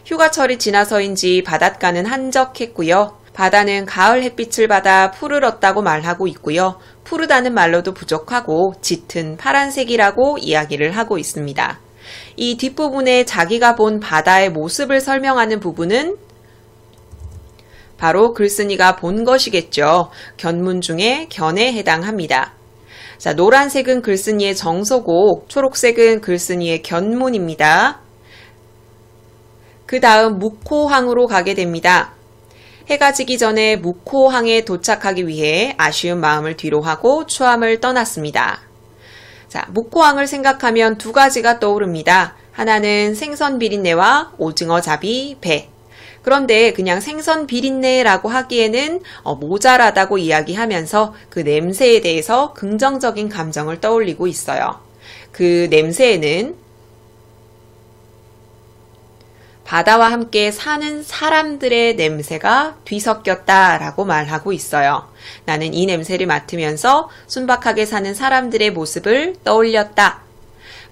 Speaker 1: 휴가철이 지나서인지 바닷가는 한적했고요. 바다는 가을 햇빛을 받아 푸르렀다고 말하고 있고요. 푸르다는 말로도 부족하고 짙은 파란색이라고 이야기를 하고 있습니다. 이 뒷부분에 자기가 본 바다의 모습을 설명하는 부분은 바로 글쓴이가 본 것이겠죠. 견문 중에 견에 해당합니다. 자, 노란색은 글쓴이의 정서고 초록색은 글쓴이의 견문입니다. 그 다음 묵호항으로 가게 됩니다. 해가 지기 전에 묵호항에 도착하기 위해 아쉬운 마음을 뒤로하고 추함을 떠났습니다. 자, 묵호항을 생각하면 두 가지가 떠오릅니다. 하나는 생선 비린내와 오징어 잡이 배. 그런데 그냥 생선 비린내라고 하기에는 모자라다고 이야기하면서 그 냄새에 대해서 긍정적인 감정을 떠올리고 있어요. 그 냄새에는 바다와 함께 사는 사람들의 냄새가 뒤섞였다라고 말하고 있어요. 나는 이 냄새를 맡으면서 순박하게 사는 사람들의 모습을 떠올렸다.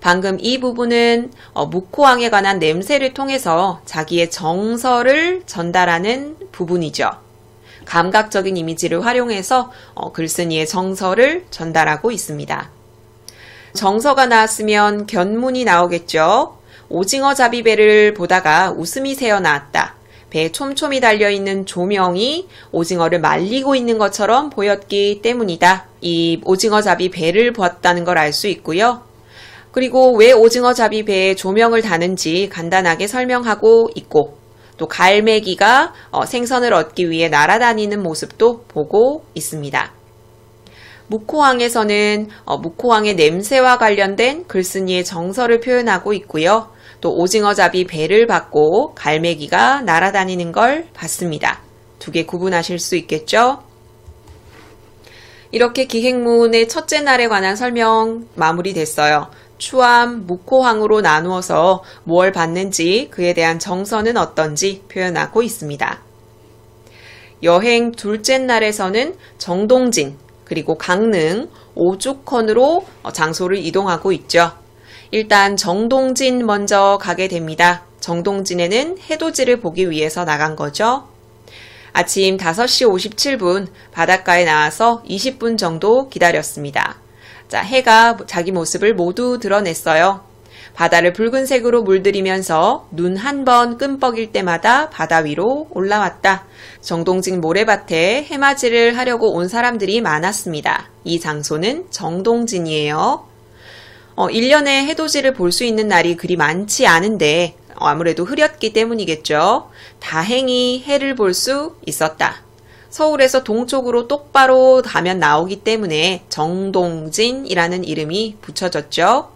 Speaker 1: 방금 이 부분은 묵호항에 관한 냄새를 통해서 자기의 정서를 전달하는 부분이죠. 감각적인 이미지를 활용해서 글쓴이의 정서를 전달하고 있습니다. 정서가 나왔으면 견문이 나오겠죠. 오징어 잡이배를 보다가 웃음이 새어나왔다. 배에 촘촘히 달려있는 조명이 오징어를 말리고 있는 것처럼 보였기 때문이다. 이 오징어 잡이 배를 보았다는 걸 알 수 있고요. 그리고 왜 오징어 잡이 배에 조명을 다는지 간단하게 설명하고 있고 또 갈매기가 생선을 얻기 위해 날아다니는 모습도 보고 있습니다. 묵호항에서는 묵호항의 냄새와 관련된 글쓴이의 정서를 표현하고 있고요. 또 오징어 잡이 배를 받고 갈매기가 날아다니는 걸 봤습니다. 두 개 구분하실 수 있겠죠? 이렇게 기행문의 첫째 날에 관한 설명 마무리됐어요. 추함, 묵호항으로 나누어서 무엇을 봤는지 그에 대한 정서는 어떤지 표현하고 있습니다. 여행 둘째 날에서는 정동진, 그리고 강릉, 오죽헌으로 장소를 이동하고 있죠. 일단 정동진 먼저 가게 됩니다. 정동진에는 해돋이를 보기 위해서 나간 거죠. 아침 5시 57분 바닷가에 나와서 20분 정도 기다렸습니다. 자, 해가 자기 모습을 모두 드러냈어요. 바다를 붉은색으로 물들이면서 눈 한 번 끔뻑일 때마다 바다 위로 올라왔다. 정동진 모래밭에 해맞이를 하려고 온 사람들이 많았습니다. 이 장소는 정동진이에요. 1년에 해돋이를 볼 수 있는 날이 그리 많지 않은데 아무래도 흐렸기 때문이겠죠. 다행히 해를 볼 수 있었다. 서울에서 동쪽으로 똑바로 가면 나오기 때문에 정동진이라는 이름이 붙여졌죠.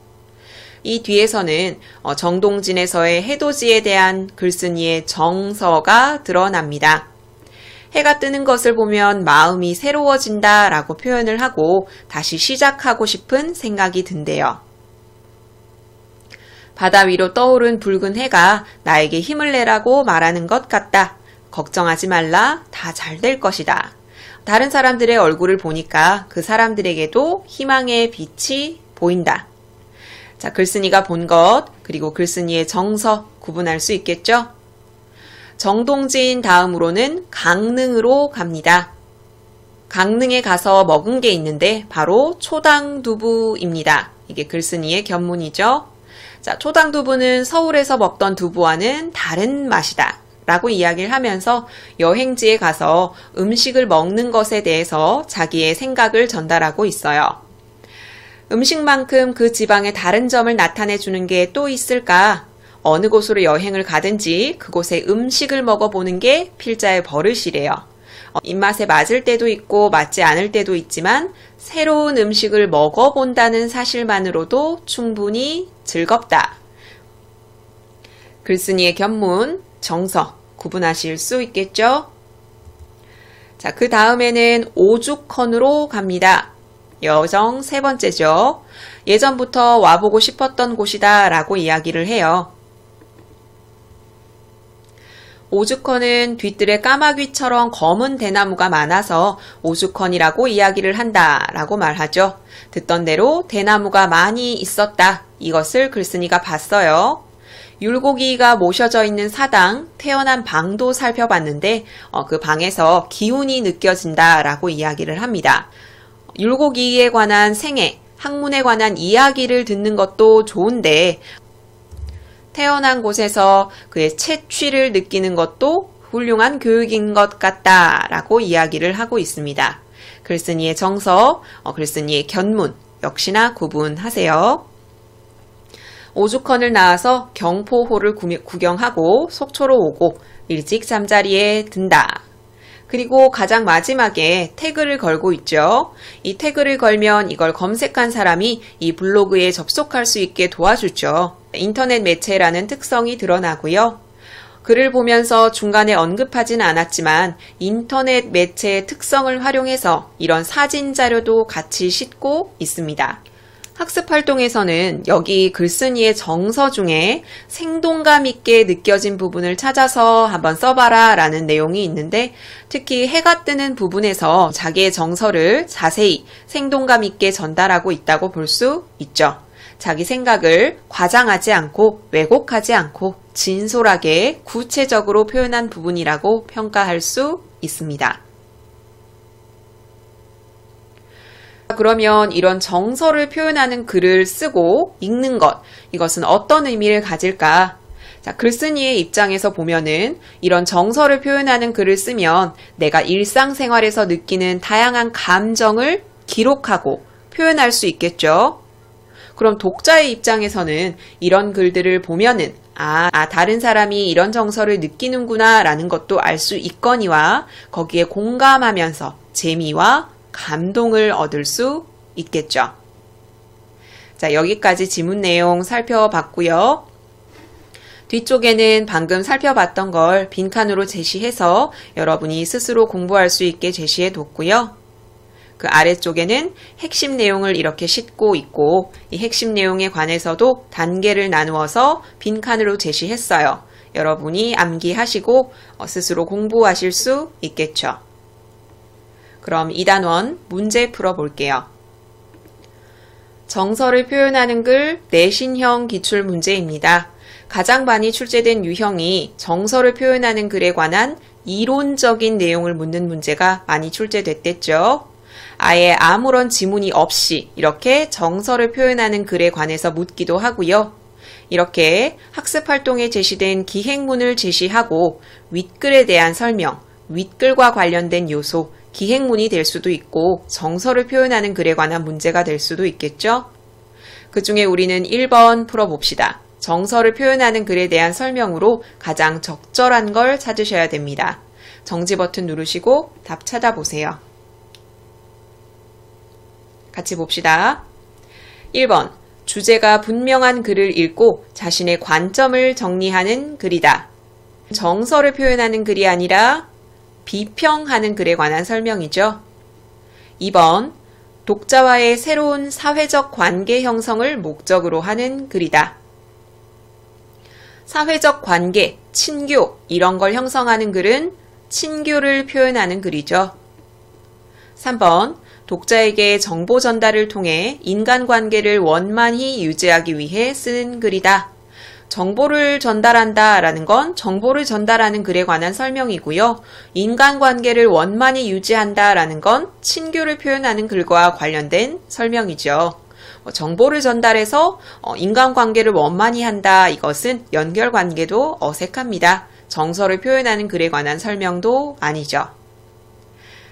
Speaker 1: 이 뒤에서는 정동진에서의 해돋이에 대한 글쓴이의 정서가 드러납니다. 해가 뜨는 것을 보면 마음이 새로워진다 라고 표현을 하고 다시 시작하고 싶은 생각이 든대요. 바다 위로 떠오른 붉은 해가 나에게 힘을 내라고 말하는 것 같다. 걱정하지 말라. 다 잘 될 것이다. 다른 사람들의 얼굴을 보니까 그 사람들에게도 희망의 빛이 보인다. 자, 글쓴이가 본 것, 그리고 글쓴이의 정서 구분할 수 있겠죠? 정동진 다음으로는 강릉으로 갑니다. 강릉에 가서 먹은 게 있는데 바로 초당두부입니다. 이게 글쓴이의 견문이죠. 자, 초당두부는 서울에서 먹던 두부와는 다른 맛이다 라고 이야기를 하면서 여행지에 가서 음식을 먹는 것에 대해서 자기의 생각을 전달하고 있어요. 음식만큼 그 지방의 다른 점을 나타내 주는 게 또 있을까? 어느 곳으로 여행을 가든지 그곳의 음식을 먹어보는 게 필자의 버릇이래요. 입맛에 맞을 때도 있고 맞지 않을 때도 있지만 새로운 음식을 먹어본다는 사실만으로도 충분히 즐겁다. 글쓴이의 견문, 정서 구분하실 수 있겠죠? 자, 그 다음에는 오죽헌으로 갑니다. 여정 세 번째죠. 예전부터 와보고 싶었던 곳이다 라고 이야기를 해요. 오죽헌은 뒤뜰에 까마귀처럼 검은 대나무가 많아서 오죽헌이라고 이야기를 한다 라고 말하죠. 듣던 대로 대나무가 많이 있었다. 이것을 글쓴이가 봤어요. 율곡이가 모셔져 있는 사당, 태어난 방도 살펴봤는데 그 방에서 기운이 느껴진다라고 이야기를 합니다. 율곡이에 관한 생애, 학문에 관한 이야기를 듣는 것도 좋은데 태어난 곳에서 그의 채취를 느끼는 것도 훌륭한 교육인 것 같다라고 이야기를 하고 있습니다. 글쓴이의 정서, 글쓴이의 견문 역시나 구분하세요. 오죽헌을 나와서 경포호를 구경하고 속초로 오고 일찍 잠자리에 든다. 그리고 가장 마지막에 태그를 걸고 있죠. 이 태그를 걸면 이걸 검색한 사람이 이 블로그에 접속할 수 있게 도와주죠. 인터넷 매체라는 특성이 드러나고요. 글을 보면서 중간에 언급하진 않았지만 인터넷 매체의 특성을 활용해서 이런 사진 자료도 같이 싣고 있습니다. 학습활동에서는 여기 글쓴이의 정서 중에 생동감 있게 느껴진 부분을 찾아서 한번 써봐라 라는 내용이 있는데 특히 해가 뜨는 부분에서 자기의 정서를 자세히 생동감 있게 전달하고 있다고 볼 수 있죠. 자기 생각을 과장하지 않고 왜곡하지 않고 진솔하게 구체적으로 표현한 부분이라고 평가할 수 있습니다. 그러면 이런 정서를 표현하는 글을 쓰고 읽는 것, 이것은 어떤 의미를 가질까? 자, 글쓴이의 입장에서 보면은 이런 정서를 표현하는 글을 쓰면 내가 일상생활에서 느끼는 다양한 감정을 기록하고 표현할 수 있겠죠. 그럼 독자의 입장에서는 이런 글들을 보면은 다른 사람이 이런 정서를 느끼는구나 라는 것도 알 수 있거니와 거기에 공감하면서 재미와 감동을 얻을 수 있겠죠. 자, 여기까지 지문 내용 살펴봤고요. 뒤쪽에는 방금 살펴봤던 걸 빈칸으로 제시해서 여러분이 스스로 공부할 수 있게 제시해 뒀고요. 그 아래쪽에는 핵심 내용을 이렇게 싣고 있고 이 핵심 내용에 관해서도 단계를 나누어서 빈칸으로 제시했어요. 여러분이 암기하시고 스스로 공부하실 수 있겠죠. 그럼 2단원 문제 풀어볼게요. 정서를 표현하는 글 내신형 기출 문제입니다. 가장 많이 출제된 유형이 정서를 표현하는 글에 관한 이론적인 내용을 묻는 문제가 많이 출제됐댔죠. 아예 아무런 지문이 없이 이렇게 정서를 표현하는 글에 관해서 묻기도 하고요. 이렇게 학습활동에 제시된 기행문을 제시하고 윗글에 대한 설명, 윗글과 관련된 요소, 기행문이 될 수도 있고 정서를 표현하는 글에 관한 문제가 될 수도 있겠죠. 그 중에 우리는 1번 풀어봅시다. 정서를 표현하는 글에 대한 설명으로 가장 적절한 걸 찾으셔야 됩니다. 정지 버튼 누르시고 답 찾아보세요. 같이 봅시다. 1번, 주제가 분명한 글을 읽고 자신의 관점을 정리하는 글이다. 정서를 표현하는 글이 아니라 비평하는 글에 관한 설명이죠. 2번, 독자와의 새로운 사회적 관계 형성을 목적으로 하는 글이다. 사회적 관계, 친교 이런 걸 형성하는 글은 친교를 표현하는 글이죠. 3번, 독자에게 정보 전달을 통해 인간관계를 원만히 유지하기 위해 쓰는 글이다. 정보를 전달한다 라는 건 정보를 전달하는 글에 관한 설명이고요. 인간관계를 원만히 유지한다 라는 건 친교를 표현하는 글과 관련된 설명이죠. 정보를 전달해서 인간관계를 원만히 한다, 이것은 연결관계도 어색합니다. 정서를 표현하는 글에 관한 설명도 아니죠.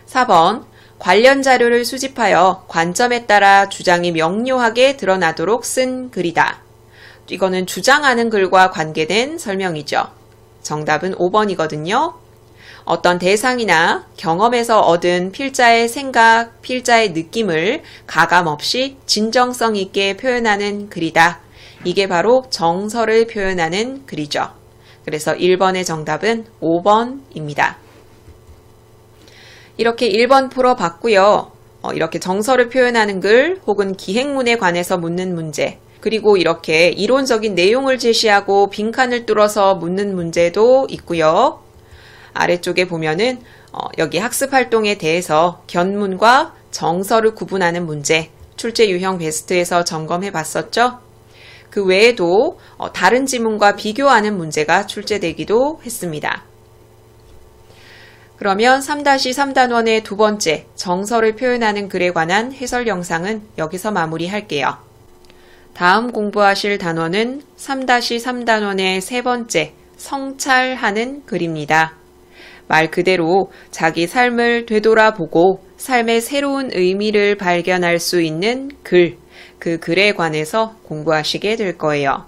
Speaker 1: 4번, 관련 자료를 수집하여 관점에 따라 주장이 명료하게 드러나도록 쓴 글이다. 이거는 주장하는 글과 관계된 설명이죠. 정답은 5번이거든요. 어떤 대상이나 경험에서 얻은 필자의 생각, 필자의 느낌을 가감없이 진정성 있게 표현하는 글이다. 이게 바로 정서를 표현하는 글이죠. 그래서 1번의 정답은 5번입니다. 이렇게 1번 풀어봤고요. 이렇게 정서를 표현하는 글 혹은 기행문에 관해서 묻는 문제, 그리고 이렇게 이론적인 내용을 제시하고 빈칸을 뚫어서 묻는 문제도 있고요. 아래쪽에 보면은 여기 학습활동에 대해서 견문과 정서를 구분하는 문제, 출제 유형 베스트에서 점검해 봤었죠. 그 외에도 다른 지문과 비교하는 문제가 출제되기도 했습니다. 그러면 3-3단원의 두 번째, 정서를 표현하는 글에 관한 해설 영상은 여기서 마무리할게요. 다음 공부하실 단원은 3-3단원의 세 번째, 성찰하는 글입니다. 말 그대로 자기 삶을 되돌아보고 삶의 새로운 의미를 발견할 수 있는 글, 그 글에 관해서 공부하시게 될 거예요.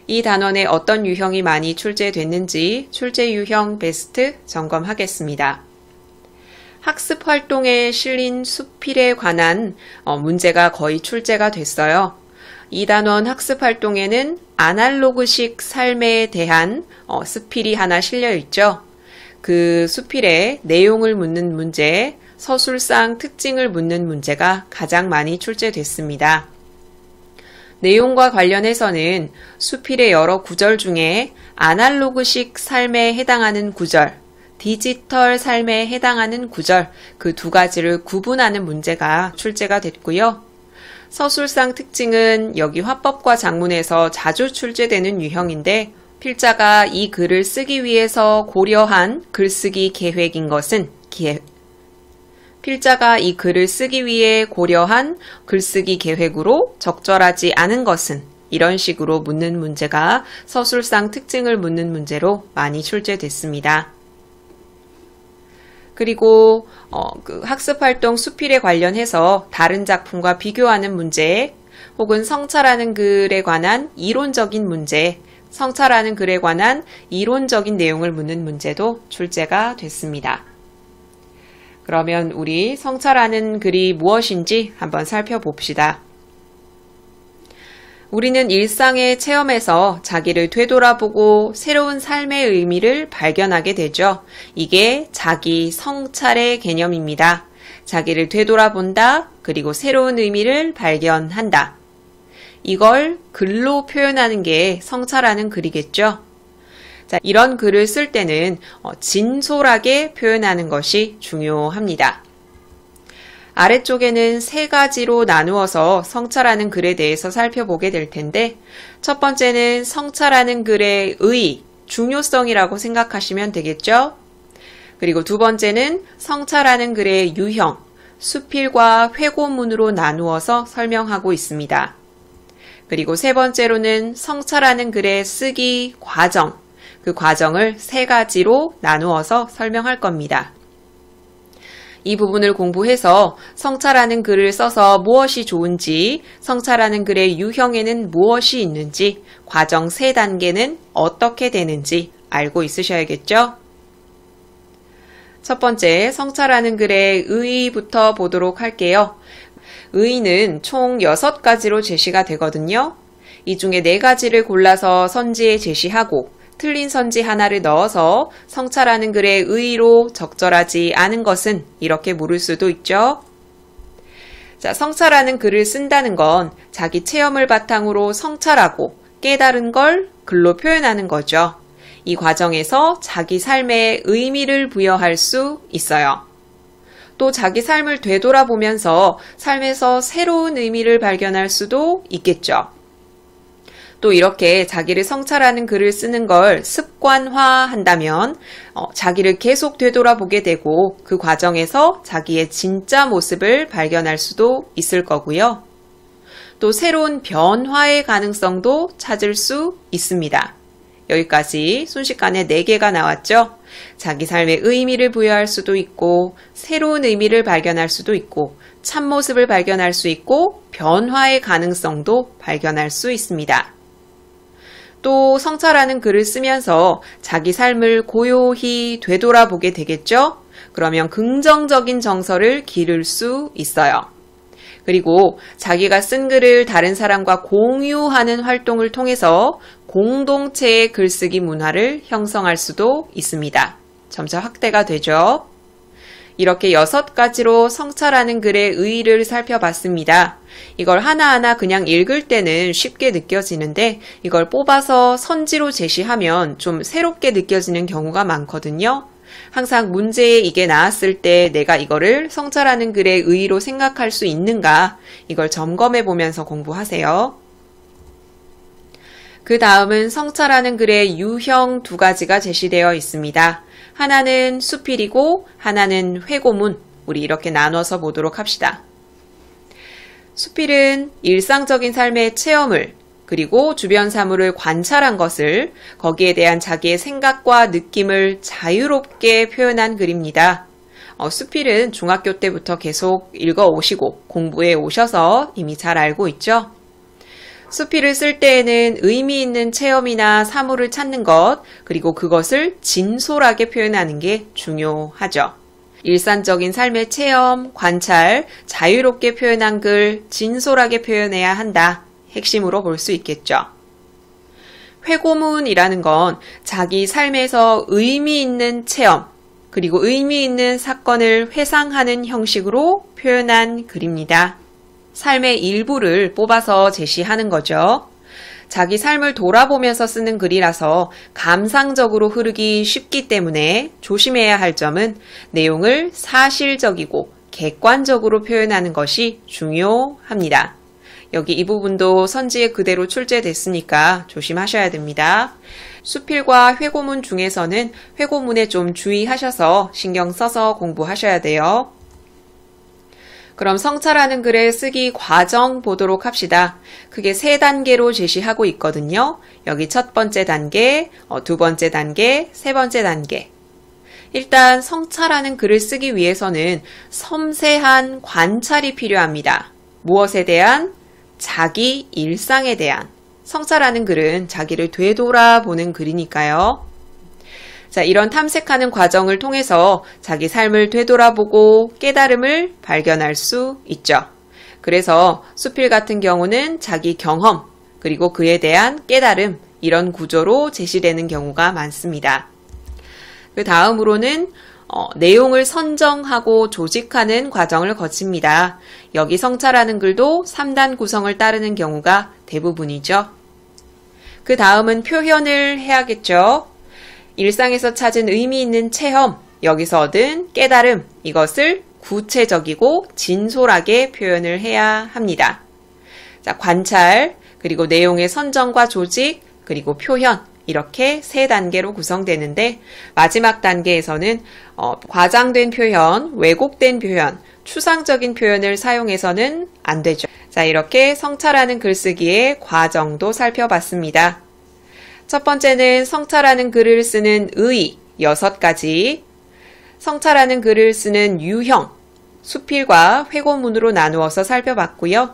Speaker 1: 이 단원에 어떤 유형이 많이 출제됐는지 출제 유형 베스트 점검하겠습니다. 학습 활동에 실린 수필에 관한 문제가 거의 출제가 됐어요. 이 단원 학습 활동에는 아날로그식 삶에 대한 수필이 하나 실려 있죠. 그 수필의 내용을 묻는 문제, 서술상 특징을 묻는 문제가 가장 많이 출제됐습니다. 내용과 관련해서는 수필의 여러 구절 중에 아날로그식 삶에 해당하는 구절, 디지털 삶에 해당하는 구절, 그 두 가지를 구분하는 문제가 출제가 됐고요. 서술상 특징은 여기 화법과 작문에서 자주 출제되는 유형인데 필자가 이 글을 쓰기 위해서 고려한 글쓰기 계획인 것은 필자가 이 글을 쓰기 위해 고려한 글쓰기 계획으로 적절하지 않은 것은 이런 식으로 묻는 문제가 서술상 특징을 묻는 문제로 많이 출제됐습니다. 그리고 그 학습활동 수필에 관련해서 다른 작품과 비교하는 문제 혹은 성찰하는 글에 관한 이론적인 문제, 성찰하는 글에 관한 이론적인 내용을 묻는 문제도 출제가 됐습니다. 그러면 우리 성찰하는 글이 무엇인지 한번 살펴봅시다. 우리는 일상의 체험에서 자기를 되돌아보고 새로운 삶의 의미를 발견하게 되죠. 이게 자기 성찰의 개념입니다. 자기를 되돌아본다, 그리고 새로운 의미를 발견한다. 이걸 글로 표현하는 게 성찰하는 글이겠죠. 자, 이런 글을 쓸 때는 진솔하게 표현하는 것이 중요합니다. 아래쪽에는 세 가지로 나누어서 성찰하는 글에 대해서 살펴보게 될 텐데 첫 번째는 성찰하는 글의 의의, 중요성이라고 생각하시면 되겠죠. 그리고 두 번째는 성찰하는 글의 유형, 수필과 회고문으로 나누어서 설명하고 있습니다. 그리고 세 번째로는 성찰하는 글의 쓰기 과정, 그 과정을 세 가지로 나누어서 설명할 겁니다. 이 부분을 공부해서 성찰하는 글을 써서 무엇이 좋은지, 성찰하는 글의 유형에는 무엇이 있는지, 과정 세 단계는 어떻게 되는지 알고 있으셔야겠죠? 첫 번째, 성찰하는 글의 의의부터 보도록 할게요. 의의는 총 6가지로 제시가 되거든요. 이 중에 4가지를 골라서 선지에 제시하고 틀린 선지 하나를 넣어서 성찰하는 글의 의의로 적절하지 않은 것은 이렇게 물을 수도 있죠. 자, 성찰하는 글을 쓴다는 건 자기 체험을 바탕으로 성찰하고 깨달은 걸 글로 표현하는 거죠. 이 과정에서 자기 삶에 의미를 부여할 수 있어요. 또 자기 삶을 되돌아보면서 삶에서 새로운 의미를 발견할 수도 있겠죠. 또 이렇게 자기를 성찰하는 글을 쓰는 걸 습관화한다면 자기를 계속 되돌아보게 되고 그 과정에서 자기의 진짜 모습을 발견할 수도 있을 거고요. 또 새로운 변화의 가능성도 찾을 수 있습니다. 여기까지 순식간에 4개가 나왔죠. 자기 삶에 의미를 부여할 수도 있고 새로운 의미를 발견할 수도 있고 참모습을 발견할 수 있고 변화의 가능성도 발견할 수 있습니다. 또 성찰하는 글을 쓰면서 자기 삶을 고요히 되돌아보게 되겠죠? 그러면 긍정적인 정서를 기를 수 있어요. 그리고 자기가 쓴 글을 다른 사람과 공유하는 활동을 통해서 공동체의 글쓰기 문화를 형성할 수도 있습니다. 점차 확대가 되죠. 이렇게 6가지로 성찰하는 글의 의의를 살펴봤습니다. 이걸 하나하나 그냥 읽을 때는 쉽게 느껴지는데 이걸 뽑아서 선지로 제시하면 좀 새롭게 느껴지는 경우가 많거든요. 항상 문제에 이게 나왔을 때 내가 이거를 성찰하는 글의 의의로 생각할 수 있는가 이걸 점검해 보면서 공부하세요. 그 다음은 성찰하는 글의 유형 두 가지가 제시되어 있습니다. 하나는 수필이고 하나는 회고문. 우리 이렇게 나눠서 보도록 합시다. 수필은 일상적인 삶의 체험을 그리고 주변 사물을 관찰한 것을 거기에 대한 자기의 생각과 느낌을 자유롭게 표현한 글입니다. 수필은 중학교 때부터 계속 읽어오시고 공부해 오셔서 이미 잘 알고 있죠? 수필을 쓸 때에는 의미 있는 체험이나 사물을 찾는 것, 그리고 그것을 진솔하게 표현하는 게 중요하죠. 일상적인 삶의 체험, 관찰, 자유롭게 표현한 글, 진솔하게 표현해야 한다. 핵심으로 볼 수 있겠죠. 회고문이라는 건 자기 삶에서 의미 있는 체험, 그리고 의미 있는 사건을 회상하는 형식으로 표현한 글입니다. 삶의 일부를 뽑아서 제시하는 거죠. 자기 삶을 돌아보면서 쓰는 글이라서 감상적으로 흐르기 쉽기 때문에 조심해야 할 점은 내용을 사실적이고 객관적으로 표현하는 것이 중요합니다. 여기 이 부분도 선지에 그대로 출제됐으니까 조심하셔야 됩니다. 수필과 회고문 중에서는 회고문에 좀 주의하셔서 신경 써서 공부하셔야 돼요. 그럼 성찰하는 글의 쓰기 과정 보도록 합시다. 크게 3단계로 제시하고 있거든요. 여기 첫 번째 단계, 두 번째 단계, 세 번째 단계. 일단 성찰하는 글을 쓰기 위해서는 섬세한 관찰이 필요합니다. 무엇에 대한? 자기 일상에 대한. 성찰하는 글은 자기를 되돌아보는 글이니까요. 자, 이런 탐색하는 과정을 통해서 자기 삶을 되돌아보고 깨달음을 발견할 수 있죠. 그래서 수필 같은 경우는 자기 경험, 그리고 그에 대한 깨달음, 이런 구조로 제시되는 경우가 많습니다. 그 다음으로는 내용을 선정하고 조직하는 과정을 거칩니다. 여기 성찰하는 글도 3단 구성을 따르는 경우가 대부분이죠. 그 다음은 표현을 해야겠죠. 일상에서 찾은 의미 있는 체험, 여기서 얻은 깨달음, 이것을 구체적이고 진솔하게 표현을 해야 합니다. 자, 관찰, 그리고 내용의 선정과 조직, 그리고 표현, 이렇게 3단계로 구성되는데 마지막 단계에서는 과장된 표현, 왜곡된 표현, 추상적인 표현을 사용해서는 안 되죠. 자, 이렇게 성찰하는 글쓰기의 과정도 살펴봤습니다. 첫 번째는 성찰하는 글을 쓰는 의 6가지, 성찰하는 글을 쓰는 유형, 수필과 회고문으로 나누어서 살펴봤고요.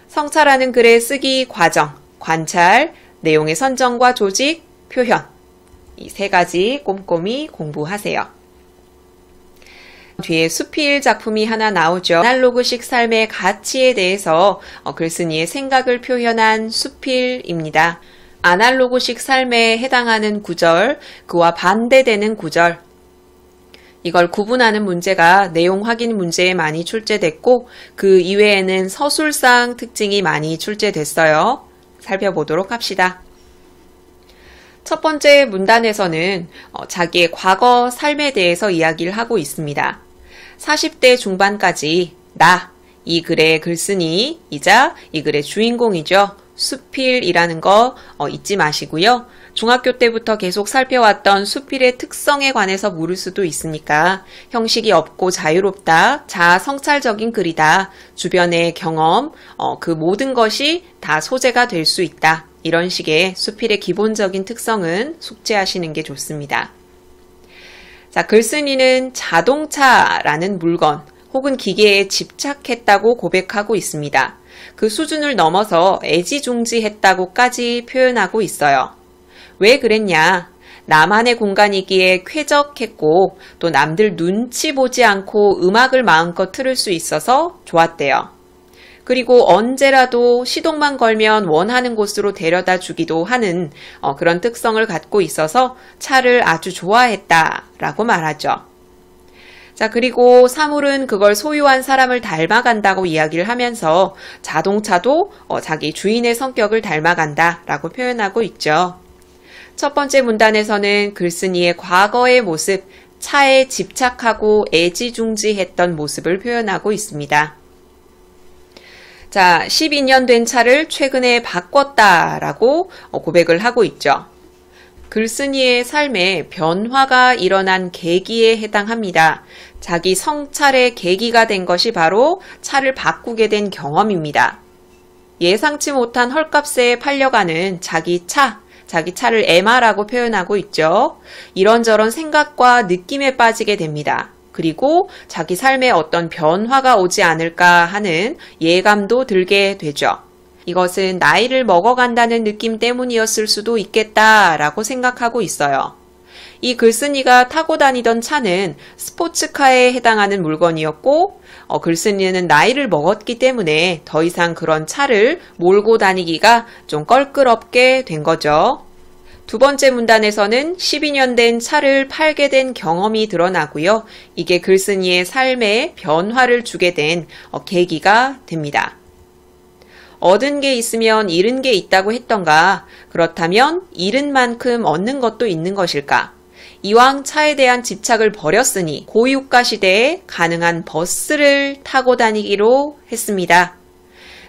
Speaker 1: 성찰하는 글의 쓰기 과정, 관찰, 내용의 선정과 조직, 표현, 이 3가지 꼼꼼히 공부하세요. 뒤에 수필 작품이 하나 나오죠. 아날로그식 삶의 가치에 대해서 글쓴이의 생각을 표현한 수필입니다. 아날로그식 삶에 해당하는 구절, 그와 반대되는 구절, 이걸 구분하는 문제가 내용 확인 문제에 많이 출제됐고 그 이외에는 서술상 특징이 많이 출제됐어요. 살펴보도록 합시다. 첫 번째 문단에서는 자기의 과거 삶에 대해서 이야기를 하고 있습니다. 40대 중반까지 나, 이 글의 글쓴이이자 이 글의 주인공이죠. 수필이라는 거 잊지 마시고요. 중학교 때부터 계속 살펴왔던 수필의 특성에 관해서 물을 수도 있으니까 형식이 없고 자유롭다, 자아 성찰적인 글이다, 주변의 경험, 그 모든 것이 다 소재가 될 수 있다. 이런 식의 수필의 기본적인 특성은 숙지하시는 게 좋습니다. 자, 글쓴이는 자동차라는 물건 혹은 기계에 집착했다고 고백하고 있습니다. 그 수준을 넘어서 애지중지했다고까지 표현하고 있어요. 왜 그랬냐? 나만의 공간이기에 쾌적했고 또 남들 눈치 보지 않고 음악을 마음껏 틀을 수 있어서 좋았대요. 그리고 언제라도 시동만 걸면 원하는 곳으로 데려다 주기도 하는 그런 특성을 갖고 있어서 차를 아주 좋아했다라고 말하죠. 자, 그리고 사물은 그걸 소유한 사람을 닮아간다고 이야기를 하면서 자동차도 자기 주인의 성격을 닮아간다라고 표현하고 있죠. 첫 번째 문단에서는 글쓴이의 과거의 모습, 차에 집착하고 애지중지했던 모습을 표현하고 있습니다. 자, 12년 된 차를 최근에 바꿨다라고 고백을 하고 있죠. 글쓴이의 삶에 변화가 일어난 계기에 해당합니다. 자기 성찰의 계기가 된 것이 바로 차를 바꾸게 된 경험입니다. 예상치 못한 헐값에 팔려가는 자기 차를 에마라고 표현하고 있죠. 이런저런 생각과 느낌에 빠지게 됩니다. 그리고 자기 삶에 어떤 변화가 오지 않을까 하는 예감도 들게 되죠. 이것은 나이를 먹어간다는 느낌 때문이었을 수도 있겠다라고 생각하고 있어요. 이 글쓴이가 타고 다니던 차는 스포츠카에 해당하는 물건이었고 글쓴이는 나이를 먹었기 때문에 더 이상 그런 차를 몰고 다니기가 좀 껄끄럽게 된 거죠. 두 번째 문단에서는 12년 된 차를 팔게 된 경험이 드러나고요. 이게 글쓴이의 삶에 변화를 주게 된 계기가 됩니다. 얻은 게 있으면 잃은 게 있다고 했던가? 그렇다면 잃은 만큼 얻는 것도 있는 것일까? 이왕 차에 대한 집착을 버렸으니 고유가 시대에 가능한 버스를 타고 다니기로 했습니다.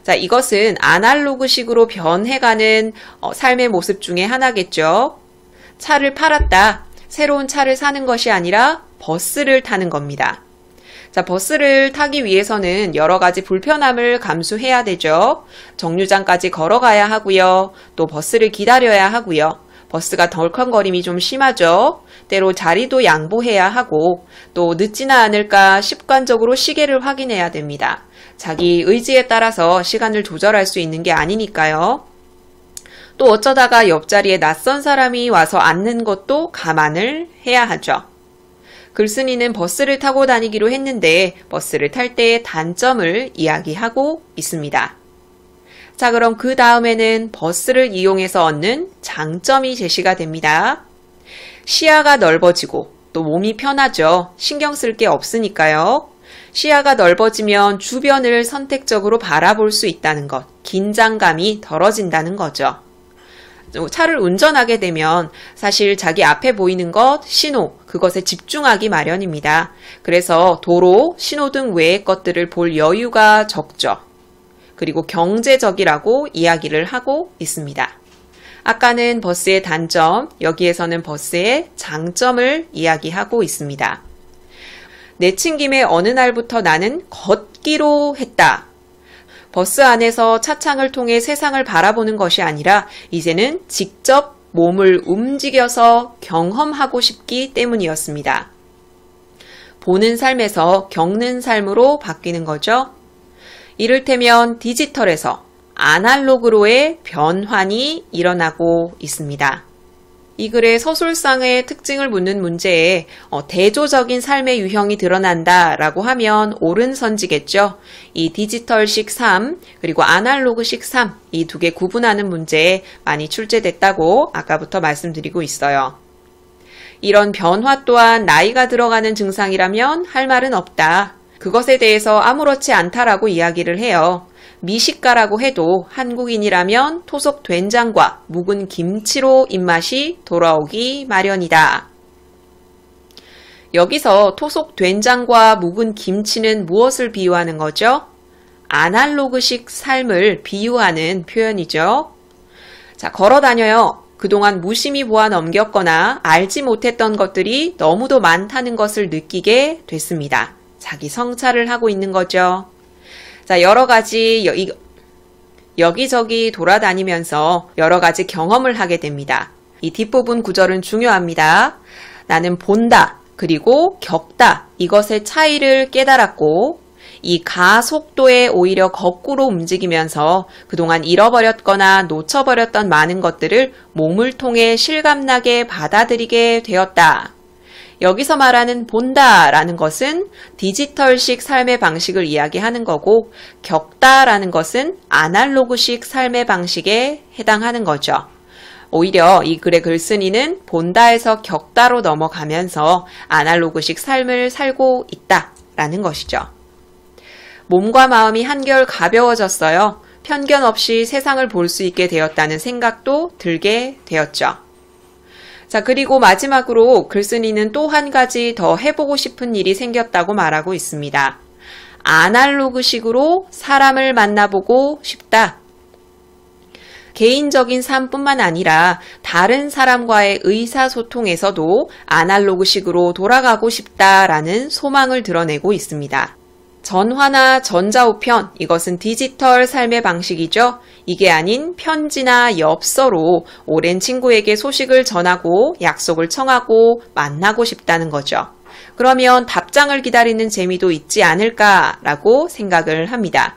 Speaker 1: 자, 이것은 아날로그식으로 변해가는 삶의 모습 중에 하나겠죠. 차를 팔았다. 새로운 차를 사는 것이 아니라 버스를 타는 겁니다. 자, 버스를 타기 위해서는 여러 가지 불편함을 감수해야 되죠. 정류장까지 걸어가야 하고요. 또 버스를 기다려야 하고요. 버스가 덜컹거림이 좀 심하죠. 때로 자리도 양보해야 하고 또 늦지나 않을까 습관적으로 시계를 확인해야 됩니다. 자기 의지에 따라서 시간을 조절할 수 있는 게 아니니까요. 또 어쩌다가 옆자리에 낯선 사람이 와서 앉는 것도 감안을 해야 하죠. 글쓴이는 버스를 타고 다니기로 했는데 버스를 탈 때의 단점을 이야기하고 있습니다. 자, 그럼 그 다음에는 버스를 이용해서 얻는 장점이 제시가 됩니다. 시야가 넓어지고 또 몸이 편하죠. 신경 쓸 게 없으니까요. 시야가 넓어지면 주변을 선택적으로 바라볼 수 있다는 것, 긴장감이 덜어진다는 거죠. 차를 운전하게 되면 사실 자기 앞에 보이는 것, 신호, 그것에 집중하기 마련입니다. 그래서 도로, 신호등 외의 것들을 볼 여유가 적죠. 그리고 경제적이라고 이야기를 하고 있습니다. 아까는 버스의 단점, 여기에서는 버스의 장점을 이야기하고 있습니다. 내친김에 어느 날부터 나는 걷기로 했다. 버스 안에서 차창을 통해 세상을 바라보는 것이 아니라 이제는 직접 몸을 움직여서 경험하고 싶기 때문이었습니다. 보는 삶에서 겪는 삶으로 바뀌는 거죠. 이를테면 디지털에서 아날로그로의 변환이 일어나고 있습니다. 이 글의 서술상의 특징을 묻는 문제에 대조적인 삶의 유형이 드러난다라고 하면 옳은 선지겠죠. 이 디지털식 삶 그리고 아날로그식 삶 이 두 개 구분하는 문제에 많이 출제됐다고 아까부터 말씀드리고 있어요. 이런 변화 또한 나이가 들어가는 증상이라면 할 말은 없다. 그것에 대해서 아무렇지 않다라고 이야기를 해요. 미식가라고 해도 한국인이라면 토속 된장과 묵은 김치로 입맛이 돌아오기 마련이다. 여기서 토속 된장과 묵은 김치는 무엇을 비유하는 거죠? 아날로그식 삶을 비유하는 표현이죠. 자, 걸어 다녀요. 그동안 무심히 보아 넘겼거나 알지 못했던 것들이 너무도 많다는 것을 느끼게 됐습니다. 자기 성찰을 하고 있는 거죠. 자, 여러 가지 여기저기 돌아다니면서 여러 가지 경험을 하게 됩니다. 이 뒷부분 구절은 중요합니다. 나는 본다, 그리고 겪다, 이것의 차이를 깨달았고 이 가속도에 오히려 거꾸로 움직이면서 그동안 잃어버렸거나 놓쳐버렸던 많은 것들을 몸을 통해 실감나게 받아들이게 되었다. 여기서 말하는 본다라는 것은 디지털식 삶의 방식을 이야기하는 거고 겪다라는 것은 아날로그식 삶의 방식에 해당하는 거죠. 오히려 이 글의 글쓴이는 본다에서 겪다로 넘어가면서 아날로그식 삶을 살고 있다라는 것이죠. 몸과 마음이 한결 가벼워졌어요. 편견 없이 세상을 볼 수 있게 되었다는 생각도 들게 되었죠. 자, 그리고 마지막으로 글쓴이는 또 한 가지 더 해보고 싶은 일이 생겼다고 말하고 있습니다. 아날로그식으로 사람을 만나보고 싶다. 개인적인 삶뿐만 아니라 다른 사람과의 의사소통에서도 아날로그식으로 돌아가고 싶다라는 소망을 드러내고 있습니다. 전화나 전자우편, 이것은 디지털 삶의 방식이죠. 이게 아닌 편지나 엽서로 오랜 친구에게 소식을 전하고 약속을 청하고 만나고 싶다는 거죠. 그러면 답장을 기다리는 재미도 있지 않을까라고 생각을 합니다.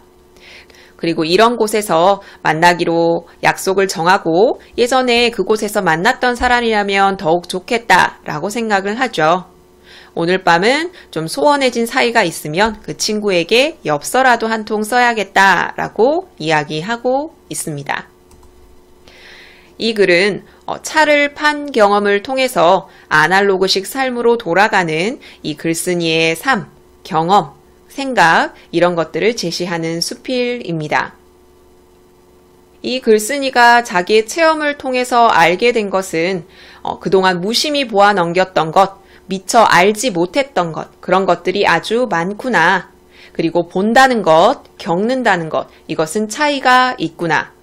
Speaker 1: 그리고 이런 곳에서 만나기로 약속을 정하고 예전에 그곳에서 만났던 사람이라면 더욱 좋겠다라고 생각을 하죠. 오늘 밤은 좀 소원해진 사이가 있으면 그 친구에게 엽서라도 한 통 써야겠다라고 이야기하고 있습니다. 이 글은 차를 판 경험을 통해서 아날로그식 삶으로 돌아가는 이 글쓴이의 삶, 경험, 생각 이런 것들을 제시하는 수필입니다. 이 글쓴이가 자기의 체험을 통해서 알게 된 것은 그동안 무심히 보아 넘겼던 것, 미처 알지 못했던 것, 그런 것들이 아주 많구나. 그리고 본다는 것, 겪는다는 것, 이것은 차이가 있구나.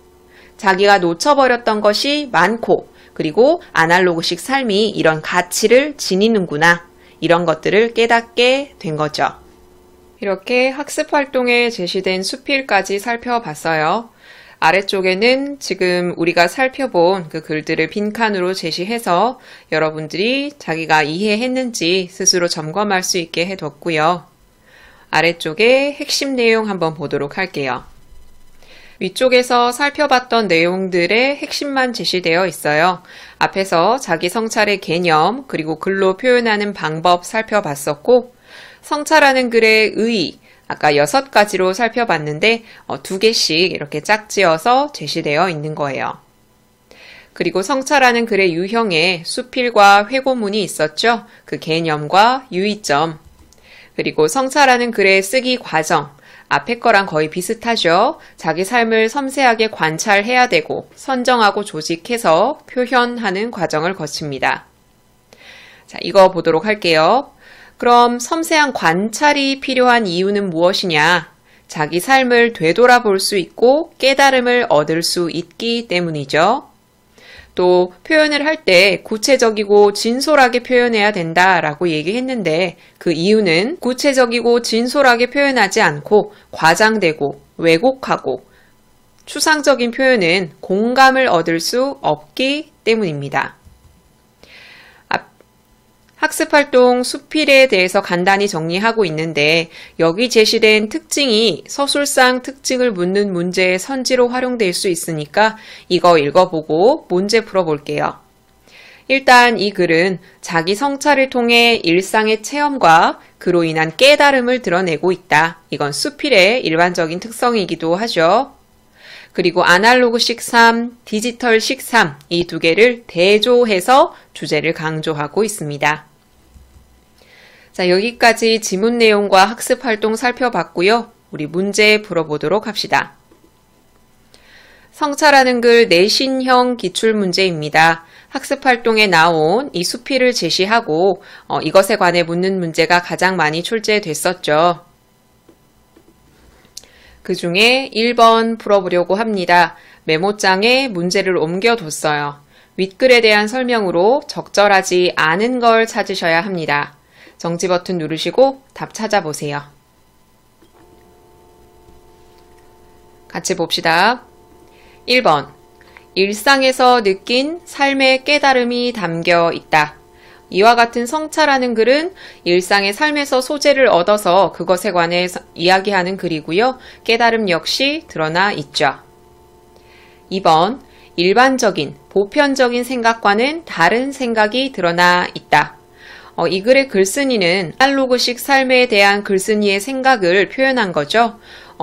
Speaker 1: 자기가 놓쳐버렸던 것이 많고, 그리고 아날로그식 삶이 이런 가치를 지니는구나. 이런 것들을 깨닫게 된 거죠. 이렇게 학습활동에 제시된 수필까지 살펴봤어요. 아래쪽에는 지금 우리가 살펴본 그 글들을 빈칸으로 제시해서 여러분들이 자기가 이해했는지 스스로 점검할 수 있게 해뒀고요. 아래쪽에 핵심 내용 한번 보도록 할게요. 위쪽에서 살펴봤던 내용들의 핵심만 제시되어 있어요. 앞에서 자기 성찰의 개념 그리고 글로 표현하는 방법 살펴봤었고 성찰하는 글의 의의 아까 6가지로 살펴봤는데 2개씩 이렇게 짝지어서 제시되어 있는 거예요. 그리고 성찰하는 글의 유형에 수필과 회고문이 있었죠. 그 개념과 유의점. 그리고 성찰하는 글의 쓰기 과정. 앞에 거랑 거의 비슷하죠. 자기 삶을 섬세하게 관찰해야 되고 선정하고 조직해서 표현하는 과정을 거칩니다. 자, 이거 보도록 할게요. 그럼 섬세한 관찰이 필요한 이유는 무엇이냐? 자기 삶을 되돌아볼 수 있고 깨달음을 얻을 수 있기 때문이죠. 또 표현을 할 때 구체적이고 진솔하게 표현해야 된다라고 얘기했는데 그 이유는 구체적이고 진솔하게 표현하지 않고 과장되고 왜곡하고 추상적인 표현은 공감을 얻을 수 없기 때문입니다. 학습활동 수필에 대해서 간단히 정리하고 있는데 여기 제시된 특징이 서술상 특징을 묻는 문제의 선지로 활용될 수 있으니까 이거 읽어보고 문제 풀어볼게요. 일단 이 글은 자기 성찰을 통해 일상의 체험과 그로 인한 깨달음을 드러내고 있다. 이건 수필의 일반적인 특성이기도 하죠. 그리고 아날로그식 삶, 디지털식 삶, 이 2개를 대조해서 주제를 강조하고 있습니다. 자, 여기까지 지문 내용과 학습 활동 살펴봤고요. 우리 문제 풀어보도록 합시다. 성찰하는 글 내신형 기출문제입니다. 학습 활동에 나온 이 수필을 제시하고 이것에 관해 묻는 문제가 가장 많이 출제됐었죠. 그 중에 1번 풀어보려고 합니다. 메모장에 문제를 옮겨뒀어요. 윗글에 대한 설명으로 적절하지 않은 걸 찾으셔야 합니다. 정지 버튼 누르시고 답 찾아보세요. 같이 봅시다. 1번. 일상에서 느낀 삶의 깨달음이 담겨 있다. 이와 같은 성찰하는 글은 일상의 삶에서 소재를 얻어서 그것에 관해 이야기하는 글이고요. 깨달음 역시 드러나 있죠. 2번. 일반적인, 보편적인 생각과는 다른 생각이 드러나 있다. 이 글의 글쓴이는 아날로그식 삶에 대한 글쓴이의 생각을 표현한 거죠.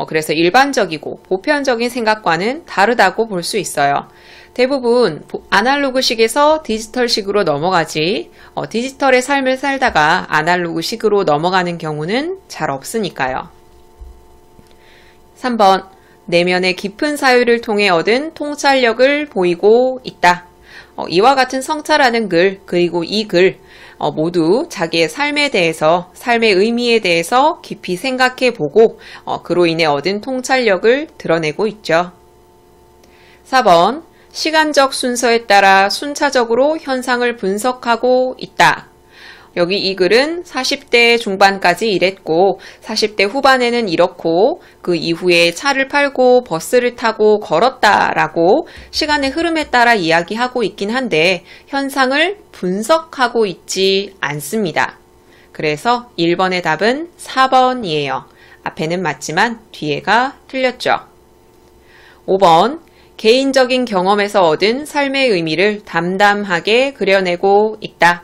Speaker 1: 그래서 일반적이고 보편적인 생각과는 다르다고 볼 수 있어요. 대부분 아날로그식에서 디지털식으로 넘어가지 디지털의 삶을 살다가 아날로그식으로 넘어가는 경우는 잘 없으니까요. 3번. 내면의 깊은 사유를 통해 얻은 통찰력을 보이고 있다. 이와 같은 성찰하는 글, 그리고 이 글, 모두 자기의 삶에 대해서, 삶의 의미에 대해서 깊이 생각해 보고, 그로 인해 얻은 통찰력을 드러내고 있죠. 4번, 시간적 순서에 따라 순차적으로 현상을 분석하고 있다. 여기 이 글은 40대 중반까지 이랬고 40대 후반에는 이렇고 그 이후에 차를 팔고 버스를 타고 걸었다라고 시간의 흐름에 따라 이야기하고 있긴 한데 현상을 분석하고 있지 않습니다. 그래서 1번의 답은 4번이에요. 앞에는 맞지만 뒤에가 틀렸죠. 5번, 개인적인 경험에서 얻은 삶의 의미를 담담하게 그려내고 있다.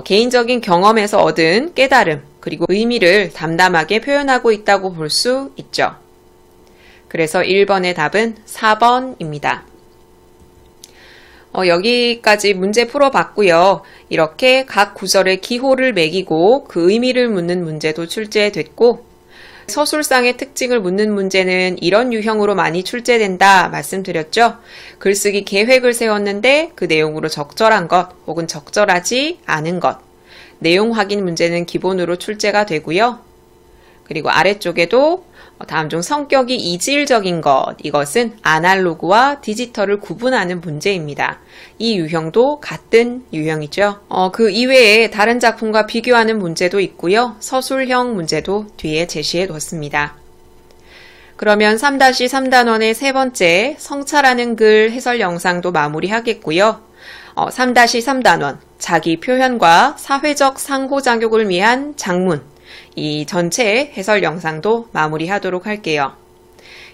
Speaker 1: 개인적인 경험에서 얻은 깨달음, 그리고 의미를 담담하게 표현하고 있다고 볼 수 있죠. 그래서 1번의 답은 4번입니다. 여기까지 문제 풀어봤고요. 이렇게 각 구절의 기호를 매기고 그 의미를 묻는 문제도 출제됐고 서술상의 특징을 묻는 문제는 이런 유형으로 많이 출제된다 말씀드렸죠. 글쓰기 계획을 세웠는데 그 내용으로 적절한 것 혹은 적절하지 않은 것 내용 확인 문제는 기본으로 출제가 되고요. 그리고 아래쪽에도 다음 중 성격이 이질적인 것, 이것은 아날로그와 디지털을 구분하는 문제입니다. 이 유형도 같은 유형이죠. 그 이외에 다른 작품과 비교하는 문제도 있고요. 서술형 문제도 뒤에 제시해 뒀습니다. 그러면 3-3단원의 세 번째 성찰하는 글 해설 영상도 마무리하겠고요. 3-3단원 자기 표현과 사회적 상호작용을 위한 작문 이 전체 해설 영상도 마무리하도록 할게요.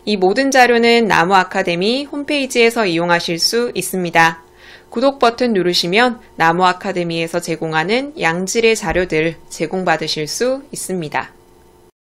Speaker 1: 이 모든 자료는 나무 아카데미 홈페이지에서 이용하실 수 있습니다. 구독 버튼 누르시면 나무 아카데미에서 제공하는 양질의 자료들 제공받으실 수 있습니다.